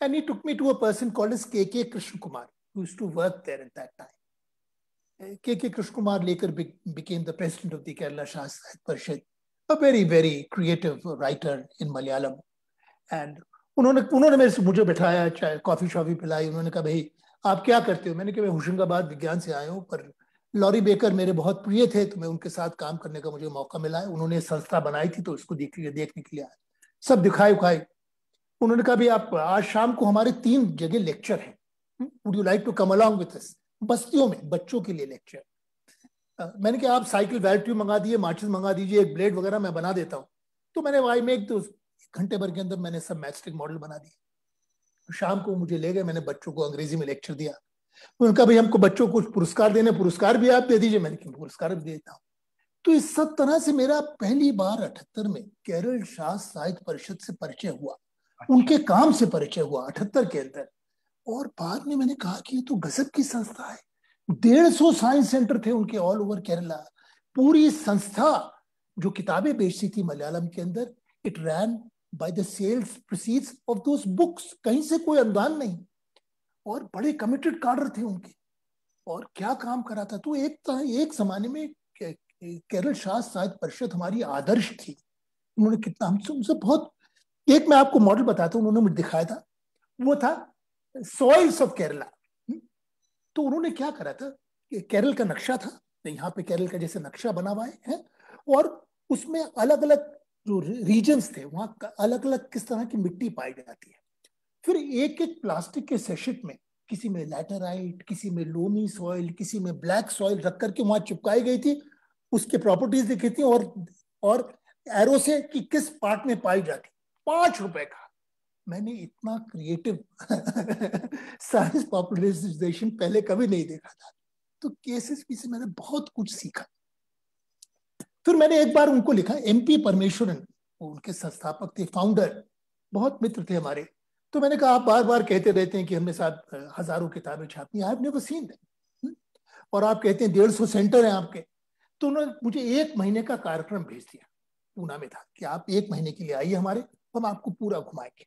And he took me to a person called as K.K. Krishna Kumar, who used to work there at that time. K.K. Krishna Kumar later became the president of the Kerala Shastra Parishad, a very, very creative writer in Malayalam. And उन्होंने मुझे बैठाया, चाय कॉफी शॉफी पिलाई। उन्होंने कहा भाई आप क्या करते हो? मैंने कहा मैं होशंगाबाद विज्ञान से आया हूँ, पर लॉरी बेकर मेरे बहुत प्रिय थे तो मैं उनके साथ काम करने का मुझे मौका मिला है। उन्होंने संस्था बनाई थी तो उसको देखने के लिए आया, सब दिखाए उखाए। उन्होंने कहा भाई आप आज शाम को हमारे 3 जगह लेक्चर है, would you like to come along with us? बस्तियों में बच्चों के लिए लेक्चर। मैंने कहा आप साइकिल बैटरी मंगा दिए, माचिस मंगा दीजिए, एक ब्लेड वगैरह मैं बना देता हूँ। तो मैंने वाई में तो घंटे भर के अंदर मैंने सब मैचस्टिक मॉडल बना दिए। शाम को मुझे ले गए, मैंने बच्चों को अंग्रेजी में लेक्चर दिया। उनका भाई हमको बच्चों को कुछ पुरस्कार देने, पुरस्कार भी आप दे दीजिए। मैंने कहा पुरस्कार भी देता हूँ। तो इस सब तरह से मेरा पहली बार 78 में केरल शास्त्र साहित्य परिषद से परिचय हुआ, उनके काम से परिचय हुआ 78 के अंदर। और बाद में मैंने कहा कि ये तो गजब की संस्था है। 150 साइंस सेंटर थे उनके ऑल ओवर केरला। पूरी संस्था जो किताबें बेचती थी मलयालम के अंदर, it ran by the sales proceeds of those books, कहीं से कोई अनुदान नहीं। और बड़े कमिटेड कार्डर थे उनके, और क्या काम करा था। तो एक जमाने में केरल शास्त्र साहित्य परिषद हमारी आदर्श थी। उन्होंने कितना हमसे बहुत, एक मैं आपको मॉडल बताता हूँ, उन्होंने मुझे दिखाया था, वो था सॉइल्स ऑफ केरला। तो उन्होंने क्या करा था, केरल का नक्शा था, यहाँ पे केरल का जैसे नक्शा बना हुआ है, और उसमें अलग अलग जो रीजन्स थे वहां अलग अलग किस तरह की मिट्टी पाई जाती है। फिर एक एक प्लास्टिक के सेशेट में, किसी में लैटेराइट, किसी में लोमी सॉइल, किसी में ब्लैक सॉइल रख करके वहां चिपकाई गई थी। उसके प्रॉपर्टीज लिखी थी और एरो से कि किस पार्ट में पाई जाती। 5 रुपए का। मैंने इतना क्रिएटिव साइंस पॉपुलराइजेशन पहले कभी नहीं देखा था। तो केसेस भी से मैंने बहुत कुछ सीखा। फिर मैंने एक बार उनको लिखा, MP परमेश्वरन उनके संस्थापक थे, फाउंडर, बहुत मित्र थे हमारे। तो मैंने कहा आप बार बार कहते रहते हैं कि हमने साथ हजारों किताबें छापी, I have never seen that, और आप कहते हैं 150 सेंटर हैं आपके। तो उन्होंने मुझे 1 महीने का कार्यक्रम भेज दिया, पूना में था, कि आप 1 महीने के लिए आइए हमारे, हम आपको पूरा घुमाएंगे।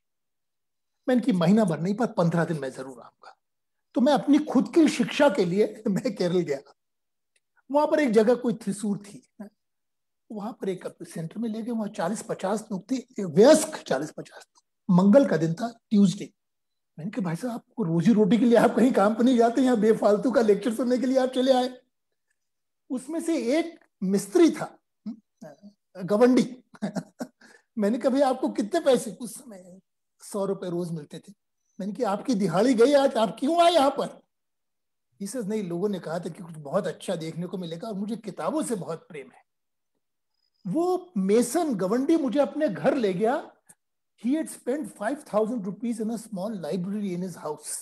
मैंने कि महीना भर नहीं पर 15 दिन मैं जरूर आऊंगा। तो मैं अपनी खुद की शिक्षा के लिए मैं केरल गया। वहां पर एक जगह कोई थ्रिसूर थी, वहां पर एक सेंटर में ले गए, वहां 40-50 लोग थे, वयस्क 40-50 लोग। मंगल का दिन था, ट्यूसडे। मैंने कहा भाई साहब आपको रोजी रोटी के लिए आप कहीं काम पर नहीं जाते, यहाँ बेफालतू का लेक्चर सुनने के लिए आप चले आए। उसमें से एक मिस्त्री था, गवंडी। मैंने कहा भाई आपको कितने पैसे? उस समय 100 रुपए रोज मिलते थे। मैंने कहा आपकी दिहाड़ी गई आज, आप क्यों आए यहाँ पर? इसे नहीं, लोगों ने कहा था कि कुछ बहुत अच्छा देखने को मिलेगा, और मुझे किताबों से बहुत प्रेम है। वो मेसन गवंडी मुझे अपने घर ले गया। He had spent 5,000 rupees in a small library in his house.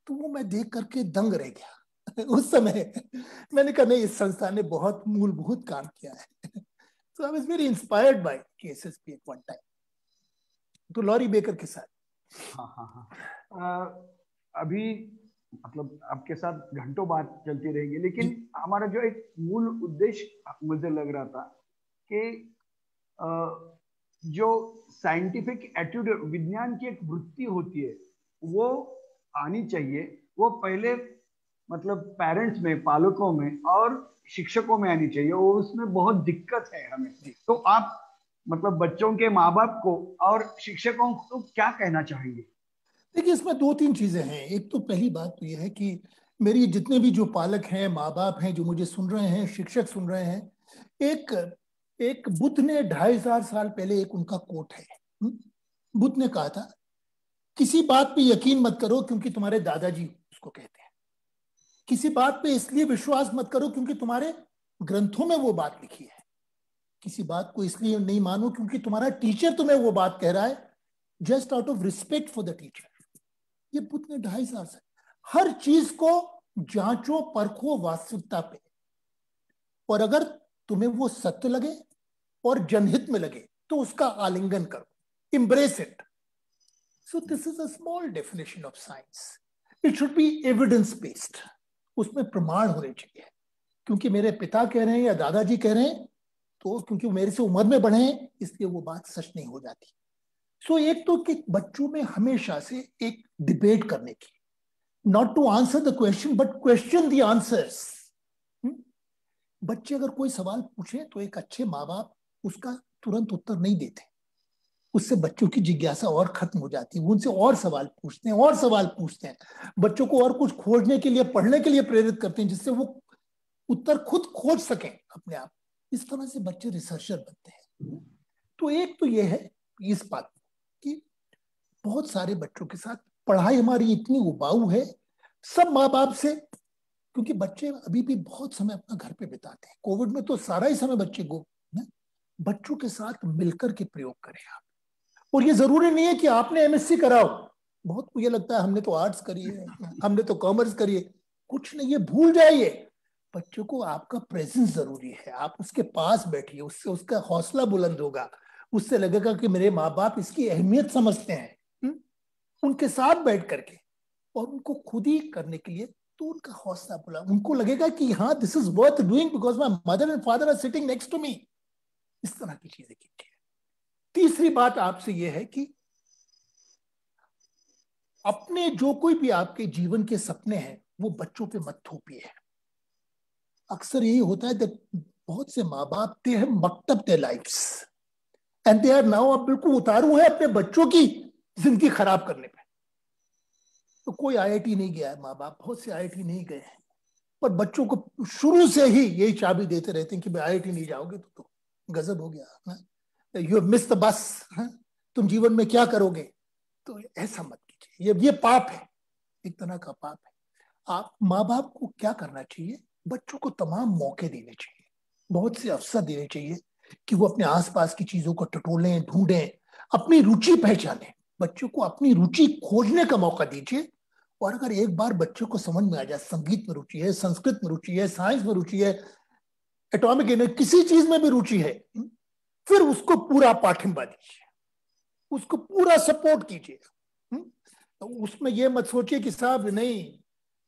तो वो मैं देख करके दंग रह गया। उस समय मैंने कहा नहीं, इस संस्था ने बहुत मूलभूत काम किया है। So I was very inspired by KSSP at one time. तो लॉरी बेकर के साथ। अभी मतलब आपके साथ घंटों बात चलती रहेगी, लेकिन हमारा जो एक मूल उद्देश्य मुझे लग रहा था कि जो साइंटिफिक एटीट्यूड, विज्ञान की एक वृत्ति होती है, वो आनी चाहिए। वो पहले मतलब पेरेंट्स में, पालकों में और शिक्षकों में आनी चाहिए, और उसमें बहुत दिक्कत है हमें। तो आप मतलब बच्चों के माँ बाप को और शिक्षकों को क्या कहना चाहेंगे? देखिए, इसमें 2-3 चीजें हैं। एक तो पहली बात तो यह है कि मेरी जितने भी जो पालक हैं, माँ बाप हैं, जो मुझे सुन रहे हैं, शिक्षक सुन रहे हैं, एक बुद्ध ने 2500 साल पहले एक उनका कोट है। बुद्ध ने कहा था किसी बात पे यकीन मत करो क्योंकि तुम्हारे दादाजी उसको कहते हैं। किसी बात पे इसलिए विश्वास मत करो क्योंकि तुम्हारे ग्रंथों में वो बात लिखी है। किसी बात को इसलिए नहीं मानो क्योंकि तुम्हारा टीचर तुम्हें वो बात कह रहा है, just out of respect for the teacher. ये बुद्ध ने 2500 से हर चीज को जांचो परखो वास्तविकता पे, और अगर तुम्हें वो सत्य लगे और जनहित में लगे तो उसका आलिंगन करो, embrace it. So this is a small definition of science. It should be evidence based. उसमें प्रमाण होने चाहिए। क्योंकि मेरे पिता कह रहे हैं या दादाजी कह रहे हैं, तो क्योंकि वो मेरे से उम्र में बड़े हैं, इसलिए वो बात सच नहीं हो जाती। सो एक तो कि बच्चों में हमेशा से एक डिबेट करने की, not to answer the question but question the answers. बच्चे अगर कोई सवाल पूछे तो एक अच्छे माँ बाप उसका तुरंत उत्तर नहीं देते, उससे बच्चों की जिज्ञासा और खत्म हो जाती है। उनसे और सवाल पूछते हैं, और सवाल पूछते हैं, बच्चों को और कुछ खोजने के लिए, पढ़ने के लिए प्रेरित करते हैं, जिससे वो उत्तर खुद खोज सकें अपने आप। इस तरह से बच्चे रिसर्चर बनते हैं। तो एक तो ये है इस बात कि बहुत सारे बच्चों के साथ पढ़ाई हमारी इतनी उबाऊ है, सब माँ बाप से, क्योंकि बच्चे अभी भी बहुत समय अपना घर पे बिताते हैं। कोविड में तो सारा ही समय बच्चों के साथ मिलकर के प्रयोग करें आप। और ये जरूरी नहीं है कि आपने एमएससी कराओ। बहुत मुझे लगता है हमने तो आर्ट्स करी है, हमने तो कॉमर्स करी है, कुछ नहीं, ये भूल जाइए। बच्चों को आपका प्रेजेंस जरूरी है। आप उसके पास बैठिए, उससे उसका हौसला बुलंद होगा, उससे लगेगा कि मेरे माँ बाप इसकी अहमियत समझते हैं। उनके साथ बैठ करके और उनको खुद ही करने के लिए, तो उनका हौसला बुलंद, उनको लगेगा कि हाँ this is worth doing because my mother and father are sitting next to me. इस तरह की चीजें कीजिए। तीसरी बात आपसे यह है कि अपने जो कोई भी आपके जीवन के सपने हैं वो बच्चों पे मत थोपिए। अक्सर यही होता है कि बहुत से माँ बाप they have mucked up their lives and they are now, अब बिल्कुल उतारू है अपने बच्चों की जिंदगी खराब करने पे। तो कोई आईआईटी नहीं गया है, माँ बाप बहुत से आईआईटी नहीं गए हैं, पर बच्चों को शुरू से ही यही चाबी देते रहते हैं कि भाई आईआईटी नहीं जाओगे तो गजब हो गया, you have missed the bus, तुम जीवन में क्या करोगे। तो ऐसा मत कीजिए, ये पाप है, एक तरह का पाप है। आप माँ बाप को क्या करना चाहिए, बच्चों को तमाम मौके देने चाहिए, बहुत से अवसर देने चाहिए कि वो अपने आसपास की चीजों को टटोलें, ढूंढें, अपनी रुचि पहचानें। बच्चों को अपनी रुचि खोजने का मौका दीजिए। और अगर एक बार बच्चों को समझ में आ जाए संगीत में रुचि है, संस्कृत में रुचि है, साइंस में रुचि है, एटॉमिक एनर्जी, किसी चीज में भी रुचि है, फिर उसको पूरा पाठिंबा दीजिए, उसको पूरा सपोर्ट कीजिए। तो उसमें ये मत सोचिए कि साहब नहीं,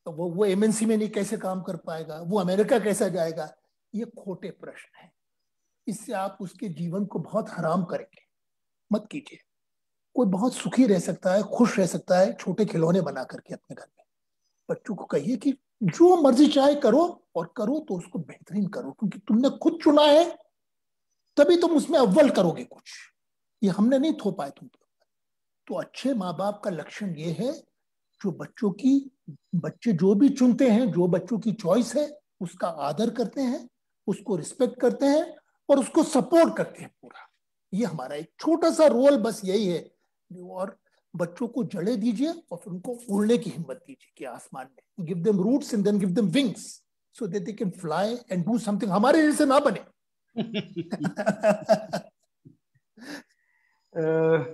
तो वो एमएनसी में नहीं कैसे काम कर पाएगा, वो अमेरिका कैसा जाएगा। ये खोटे प्रश्न है, इससे आप उसके जीवन को बहुत हराम करेंगे। मत कीजिए। कोई बहुत सुखी रह सकता है, खुश रह सकता है छोटे खिलौने बना करके अपने घर में। बच्चों को कहिए कि जो मर्जी चाहे करो, और करो तो उसको बेहतरीन करो, क्योंकि तुमने खुद चुना है, तभी तुम उसमें अव्वल करोगे कुछ। ये हमने नहीं थोपा है तुम। तो अच्छे माँ बाप का लक्षण ये है जो बच्चे जो भी चुनते हैं, जो बच्चों की चॉइस है, उसका आदर करते हैं, उसको रिस्पेक्ट करते हैं और उसको सपोर्ट करते हैं पूरा। ये हमारा एक छोटा सा रोल बस यही है। और बच्चों को जड़े दीजिए और फिर उनको उड़ने की हिम्मत दीजिए कि आसमान में, give them roots and then give them wings so that they can fly and do something. हमारे जैसे ना बने।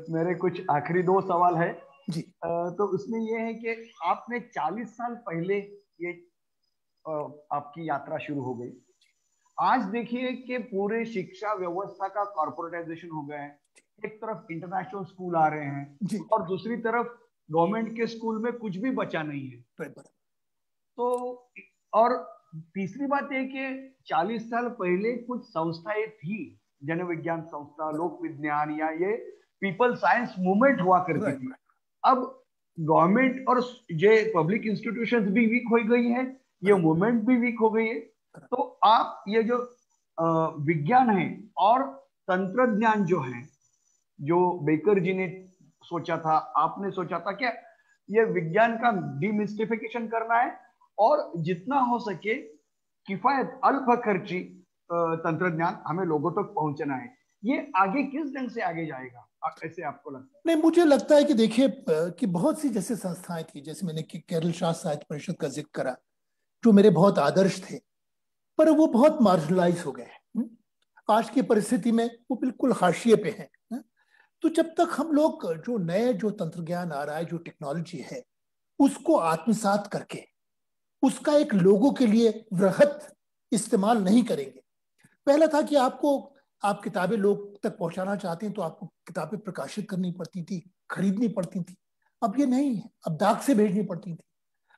मेरे कुछ आखिरी 2 सवाल है जी। तो उसमें ये है कि आपने 40 साल पहले ये आपकी यात्रा शुरू हो गई। आज देखिए कि पूरे शिक्षा व्यवस्था का कॉर्पोरेटाइजेशन हो गया है। एक तरफ इंटरनेशनल स्कूल आ रहे हैं जी। और दूसरी तरफ गवर्नमेंट के स्कूल में कुछ भी बचा नहीं है। तो और तीसरी बात है कि 40 साल पहले कुछ संस्थाएं थी, जन विज्ञान संस्था, लोक विज्ञान, या ये पीपल साइंस मूवमेंट हुआ करती थी। अब गवर्नमेंट और ये पब्लिक इंस्टीट्यूशंस भी वीक हो गई है, ये मूवमेंट भी वीक हो गई है। तो आप ये जो विज्ञान है और तंत्रज्ञान जो है, जो बेकर जी ने सोचा था, आपने सोचा था, क्या ये विज्ञान का डिमिस्टिफिकेशन करना है और जितना हो सके किफायत अल्प खर्ची तंत्रज्ञान हमें लोगों तक पहुंचना है। ये आगे किस ढंग से आगे जाएगा ऐसे आपको लगता है? नहीं, मुझे लगता है कि देखिए कि बहुत सी जैसे संस्थाएं थी, जैसे मैंने केरल शास्त्र साहित्य परिषद का जिक्र करा, जो मेरे बहुत आदर्श थे, पर वो बहुत मार्जिनलाइज हो गए हैं। आज की परिस्थिति में वो बिल्कुल हाशिए पे हैं। तो जब तक हम लोग जो तंत्रज्ञान आ रहा है, जो टेक्नोलॉजी है, उसको आत्मसात करके उसका एक लोगों के लिए वृहत इस्तेमाल नहीं करेंगे। पहला था कि आप किताबें लोग तक पहुंचाना चाहते हैं तो आपको किताबें प्रकाशित करनी पड़ती थी, खरीदनी पड़ती थी। अब ये नहीं है, अब डाक से भेजनी पड़ती थी।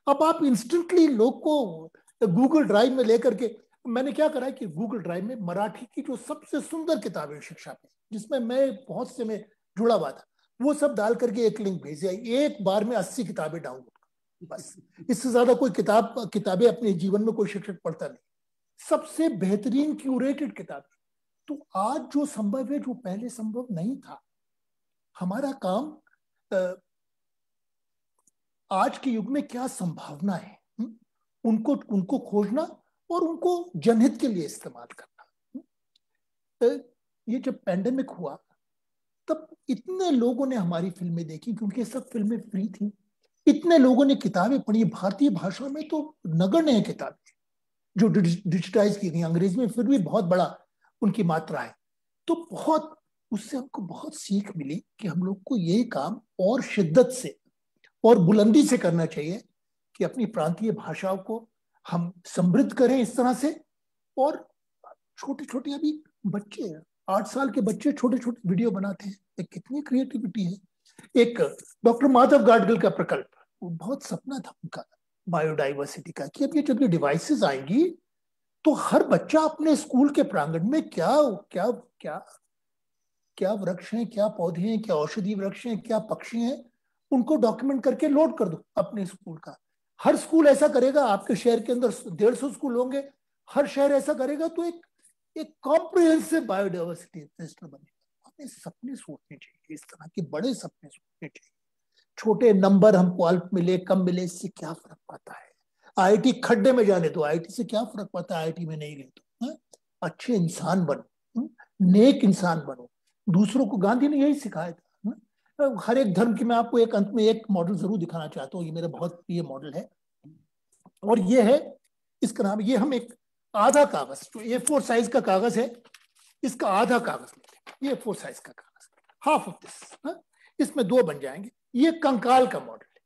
अब आप इंस्टेंटली लोग को गूगल ड्राइव में लेकर के, मैंने क्या करा है कि गूगल ड्राइव में मराठी की जो सबसे सुंदर किताबें शिक्षा पे, जिसमें मैं बहुत से में जुड़ा हुआ था, वो सब डाल करके एक लिंक भेज दिया। एक बार में 80 किताबें डाउनलोड, बस। इससे ज्यादा कोई किताबें अपने जीवन में कोई शिक्षक पढ़ता नहीं। सबसे बेहतरीन क्यूरेटेड किताबें। तो आज जो संभव है, जो पहले संभव नहीं था, हमारा काम आज के युग में क्या संभावना है, उनको खोजना और उनको जनहित के लिए इस्तेमाल करना। ये जब पैंडेमिक हुआ तब इतने लोगों ने हमारी फिल्में देखी, क्योंकि ये सब फिल्में फ्री थी। इतने लोगों ने किताबें पढ़ी, भारतीय भाषा में तो नगण्य है किताबें जो डिजिटाइज की गई, अंग्रेजी में फिर भी बहुत बड़ा उनकी मात्रा है। तो उससे हमको बहुत सीख मिली कि हम लोग को ये काम और शिद्दत से और बुलंदी से करना चाहिए कि अपनी प्रांतीय भाषाओं को हम समृद्ध करें इस तरह से। और छोटे छोटे अभी बच्चे, 8 साल के बच्चे छोटे छोटे वीडियो बनाते हैं, कितनी क्रिएटिविटी है। एक डॉक्टर माधव गाडगिल का प्रकल्प, वो बहुत सपना था उनका बायोडाइवर्सिटी का, कि अब ये जब ये डिवाइसेस आएंगी तो हर बच्चा अपने स्कूल के प्रांगण में क्या क्या क्या क्या वृक्ष हैं, क्या पौधे हैं, क्या औषधि वृक्ष हैं, क्या पक्षी हैं, उनको डॉक्यूमेंट करके लोड कर दो अपने स्कूल का। हर स्कूल ऐसा करेगा, आपके शहर के अंदर 150 स्कूल होंगे, हर शहर ऐसा करेगा तो एक कॉम्प्रिहेंसिव बायोडाइवर्सिटी रजिस्टर बनेगा। हमें सपने सोचने चाहिए, इस तरह के बड़े सपने सोचने चाहिए। छोटे नंबर हमको अल्प मिले कम मिले, इससे क्या फर्क पड़ता है। आईआईटी खड्डे में जाने दो, आईआईटी से क्या फर्क पड़ता है, आईआईटी में नहीं गए तो। अच्छे इंसान बनो, नेक इंसान बनो। दूसरों को गांधी ने यही सिखाया था। हर एक धर्म की, मैं आपको एक अंत में एक मॉडल जरूर दिखाना चाहता हूँ, ये मेरा बहुत प्रिय मॉडल है। और ये है, इसका नाम, ये हम एक आधा कागज, जो A4 साइज का कागज है, इसका आधा कागज लेते हैं, A4 साइज का कागज, हाफ ऑफ दिस, इसमें 2 बन जाएंगे। ये कंकाल का मॉडल है,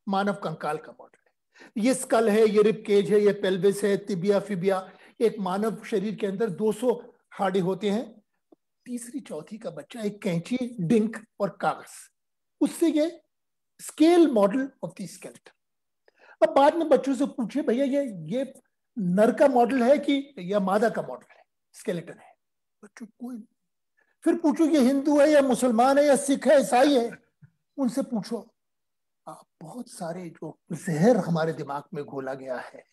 मानव कंकाल का मॉडल है। ये स्कल है, ये रिब केज है, ये पेल्विस है, तिबिया फिबिया। एक मानव शरीर के अंदर 200 हाड़े होते हैं। तीसरी चौथी का बच्चा एक कैंची, डिंक और कागज, उससे ये scale model of the skeleton. अब बाद में बच्चों से पूछे भैया ये नर का मॉडल है कि या मादा का मॉडल है, स्केलेटन है? बच्चों कोई। फिर पूछो ये हिंदू है या मुसलमान है या सिख है ईसाई है, उनसे पूछो। बहुत सारे जो जहर हमारे दिमाग में घोला गया है,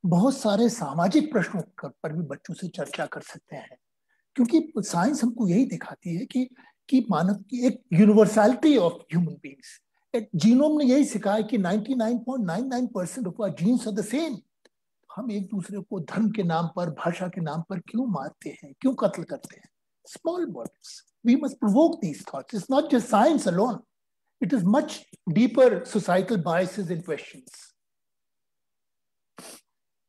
बहुत सारे सामाजिक प्रश्नों पर भी बच्चों से चर्चा कर सकते हैं, क्योंकि साइंस हमको यही दिखाती है कि मानव की एक universality of human beings. Genome ने यही सिखाया कि 99.99% of our genes are the same. हम एक दूसरे को धर्म के नाम पर, भाषा के नाम पर क्यों मारते हैं, क्यों कत्ल करते हैं? Small bodies, we must provoke these thoughts. It's not just science alone, it is much deeper societal biases and questions.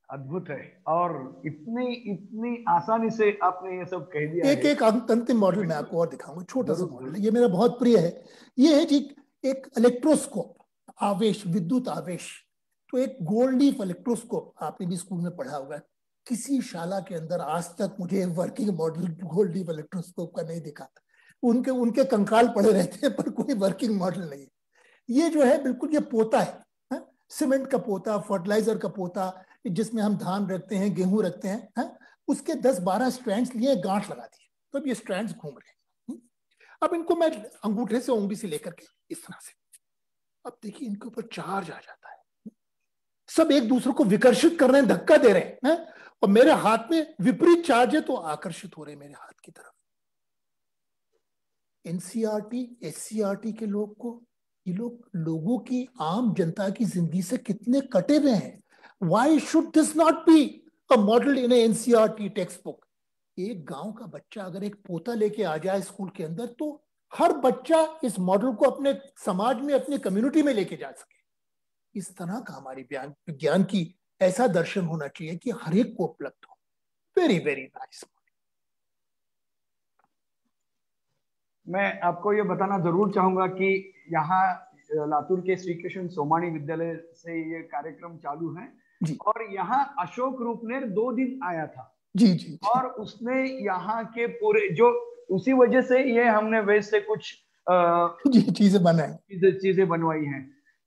अद्भुत है, और इतनी इतनी आसानी से आपने ये सब कह दिया एक अंतिम मॉडल मैं आपको और दिखाऊंगा, छोटा सा मॉडल है, ये मेरा बहुत प्रिय है। ये है जी एक इलेक्ट्रोस्कोप, आवेश, विद्युत आवेश। तो एक गोल्ड लीफ इलेक्ट्रोस्कोप, आपने भी स्कूल में पढ़ा होगा। किसी शाला के अंदर आज तक मुझे working model gold leaf electroscope का नहीं दिखा। उनके कंकाल पड़े रहते हैं पर कोई वर्किंग मॉडल नहीं। ये जो है बिल्कुल ये पोता है, सीमेंट का पोता, फर्टिलाइजर का पोता, जिसमें हम धान रखते हैं, गेहूं रखते हैं, उसके 10-12 स्ट्रैंड्स लिए गांठ लगा दिए, तो अब ये स्ट्रैंड्स घूम रहे हैं। अब इनको मैं अंगूठे से, उंगली से लेकर के इस तरह से, अब देखिए इनके ऊपर चार्ज आ जाता है, सब एक दूसरे को विकर्षित कर रहे हैं, धक्का दे रहे हैं, और मेरे हाथ में विपरीत चार्ज है तो आकर्षित हो रहे हैं मेरे हाथ की तरफ। एनसीईआरटी, एससीईआरटी के लोग को, ये लोगों की, आम जनता की जिंदगी से कितने कटे हुए हैं। Why should this not be a model in a NCERT textbook? एक गांव का बच्चा अगर एक पोता लेके आ जाए स्कूल के अंदर, तो हर बच्चा इस मॉडल को अपने समाज में, अपनी कम्युनिटी में लेके जा सके। इस तरह का हमारी विज्ञान की ऐसा दर्शन होना चाहिए कि हर एक को उपलब्ध हो। Very very nice. मैं आपको ये बताना जरूर चाहूंगा कि यहाँ लातूर के श्री कृष्ण सोमानी विद्यालय से ये कार्यक्रम चालू है जी। और यहाँ अशोक रूपनेर 2 दिन आया था जी। और उसने यहाँ के पूरे जो, उसी वजह से ये हमने वैसे कुछ चीजें बनवाई हैं।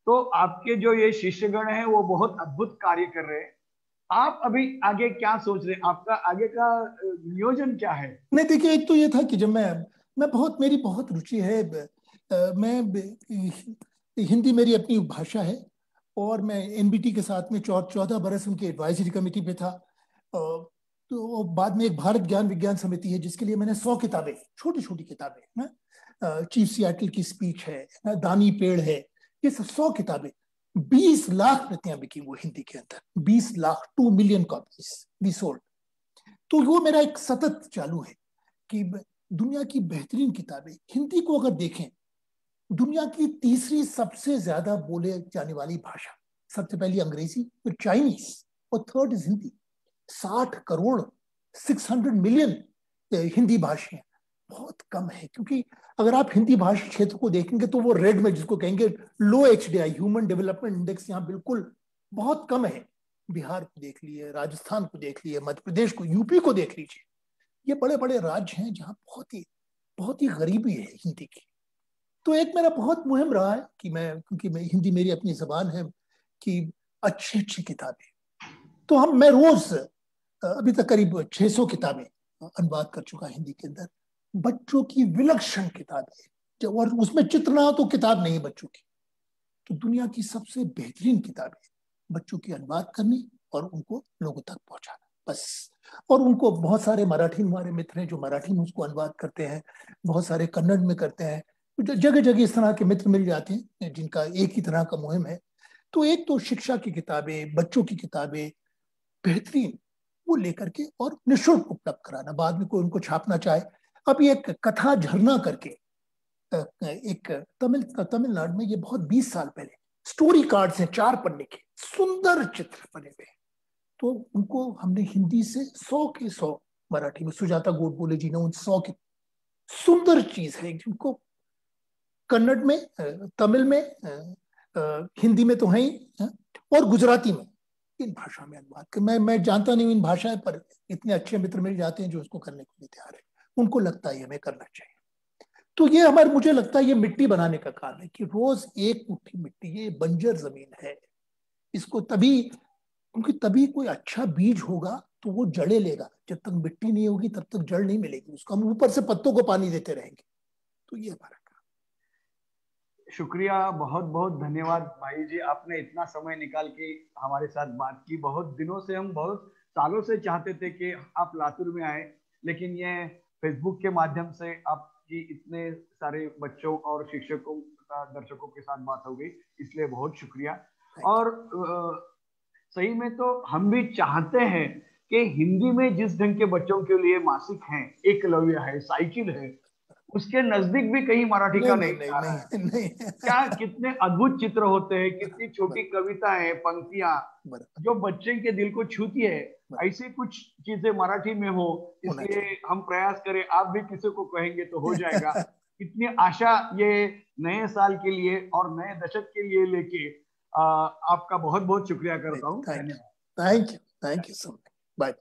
तो आपके जो ये शिष्यगण है वो बहुत अद्भुत कार्य कर रहे हैं। आप अभी आगे क्या सोच रहे हैं, आपका आगे का नियोजन क्या है? नहीं देखिए, एक तो ये था कि जब मेरी बहुत रुचि है, मैं हिंदी मेरी अपनी भाषा है, और मैं एनबीटी के साथ में 14 बरस उनकी एडवाइजरी कमेटी पे था। तो बाद में एक भारत ज्ञान विज्ञान समिति है जिसके लिए मैंने 100 किताबें, छोटी छोटी किताबें ना, चीफ सियाटल की स्पीच है, दानी पेड़ है, ये सब 100 किताबें, 20 लाख प्रतियां बिकी वो हिंदी के अंदर, 20 lakh, 2 million copies we sold. तो वो मेरा एक सतत चालू है कि दुनिया की बेहतरीन किताबें, हिंदी को अगर देखें, दुनिया की तीसरी सबसे ज्यादा बोले जाने वाली भाषा, सबसे पहली अंग्रेजी, फिर चाइनीज, और third is Hindi. 60 crore, 600 million Hindi भाषी, बहुत कम है। क्योंकि अगर आप हिंदी भाषी क्षेत्र को देखेंगे तो वो रेड में, जिसको कहेंगे लो HDI, ह्यूमन डेवलपमेंट इंडेक्स, यहाँ बिल्कुल बहुत कम है। बिहार को देख लिए, राजस्थान को देख लिए, मध्य प्रदेश को, यूपी को देख लीजिए, ये बड़े बड़े राज्य हैं जहाँ बहुत ही गरीबी है हिंदी की। तो एक मेरा बहुत मुहिम रहा है कि क्योंकि हिंदी मेरी अपनी जबान है, कि अच्छी अच्छी किताबें, तो मैं रोज अभी तक करीब 600 किताबें अनुवाद कर चुका हिंदी के अंदर, बच्चों की विलक्षण किताबें, और उसमें चित्रना तो किताब नहीं बच्चों की, तो दुनिया की सबसे बेहतरीन किताबें बच्चों की अनुवाद करनी और उनको लोगों तक पहुंचाना, बस। और उनको बहुत सारे मराठी हमारे मित्र हैं जो मराठी में उसको अनुवाद करते हैं, बहुत सारे कन्नड़ में करते हैं, जगह जगह इस तरह के मित्र मिल जाते हैं जिनका एक ही तरह का मुहिम है। तो एक तो शिक्षा की किताबें, बच्चों की किताबें बेहतरीन, वो लेकर के और निःशुल्क उपलब्ध कराना, बाद में कोई उनको छापना चाहे। अभी एक कथा झरना करके, एक तमिलनाडु में, ये बहुत 20 साल पहले, स्टोरी कार्ड्स हैं 4 पन्ने के, सुंदर चित्र बने हुए, तो उनको हमने हिंदी से 100 के 100 मराठी में, सुजाता गोडबोले जी ने उन 100 की सुंदर चीज है, जिनको कन्नड़ में, तमिल में, हिंदी में तो है ही, और गुजराती में, इन भाषा में अनुवाद कर। मैं जानता नहीं इन भाषाएं, पर इतने अच्छे मित्र मिल जाते हैं जो उसको करने को भी तैयार है, उनको लगता है हमें करना चाहिए। तो ये हमारे, मुझे लगता है ये मिट्टी बनाने का काम है कि रोज एक मुट्ठी मिट्टी, ये बंजर जमीन है, इसको तभी, क्योंकि तभी कोई अच्छा बीज होगा तो वो जड़े लेगा। जब तक मिट्टी नहीं होगी तब तक जड़ नहीं मिलेगी उसको, हम ऊपर से पत्तों को पानी देते रहेंगे। तो ये हमारा काम। शुक्रिया, बहुत बहुत धन्यवाद भाई जी, आपने इतना समय निकाल के हमारे साथ बात की। बहुत दिनों से, हम बहुत सालों से चाहते थे कि आप लातूर में आए, लेकिन ये फेसबुक के माध्यम से आपकी इतने सारे बच्चों और शिक्षकों तथा दर्शकों के साथ बात हो गई, इसलिए बहुत शुक्रिया। और सही में तो हम भी चाहते हैं कि हिंदी में जिस ढंग के बच्चों के लिए मासिक हैं, एकलव्य है, साइकिल है, उसके नजदीक भी कहीं मराठी का नहीं आ रहा है। नहीं। क्या कितने अद्भुत चित्र होते हैं, कितनी छोटी कविताएं, पंक्तियां जो बच्चे के दिल को छूती है, ऐसी कुछ चीजें मराठी में हो। इसलिए हम प्रयास करें, आप भी किसी को कहेंगे तो हो जाएगा। इतनी आशा ये नए साल के लिए और नए दशक के लिए लेके आपका बहुत बहुत शुक्रिया करता हूँ। धन्यवाद। Thank you so much. Bye.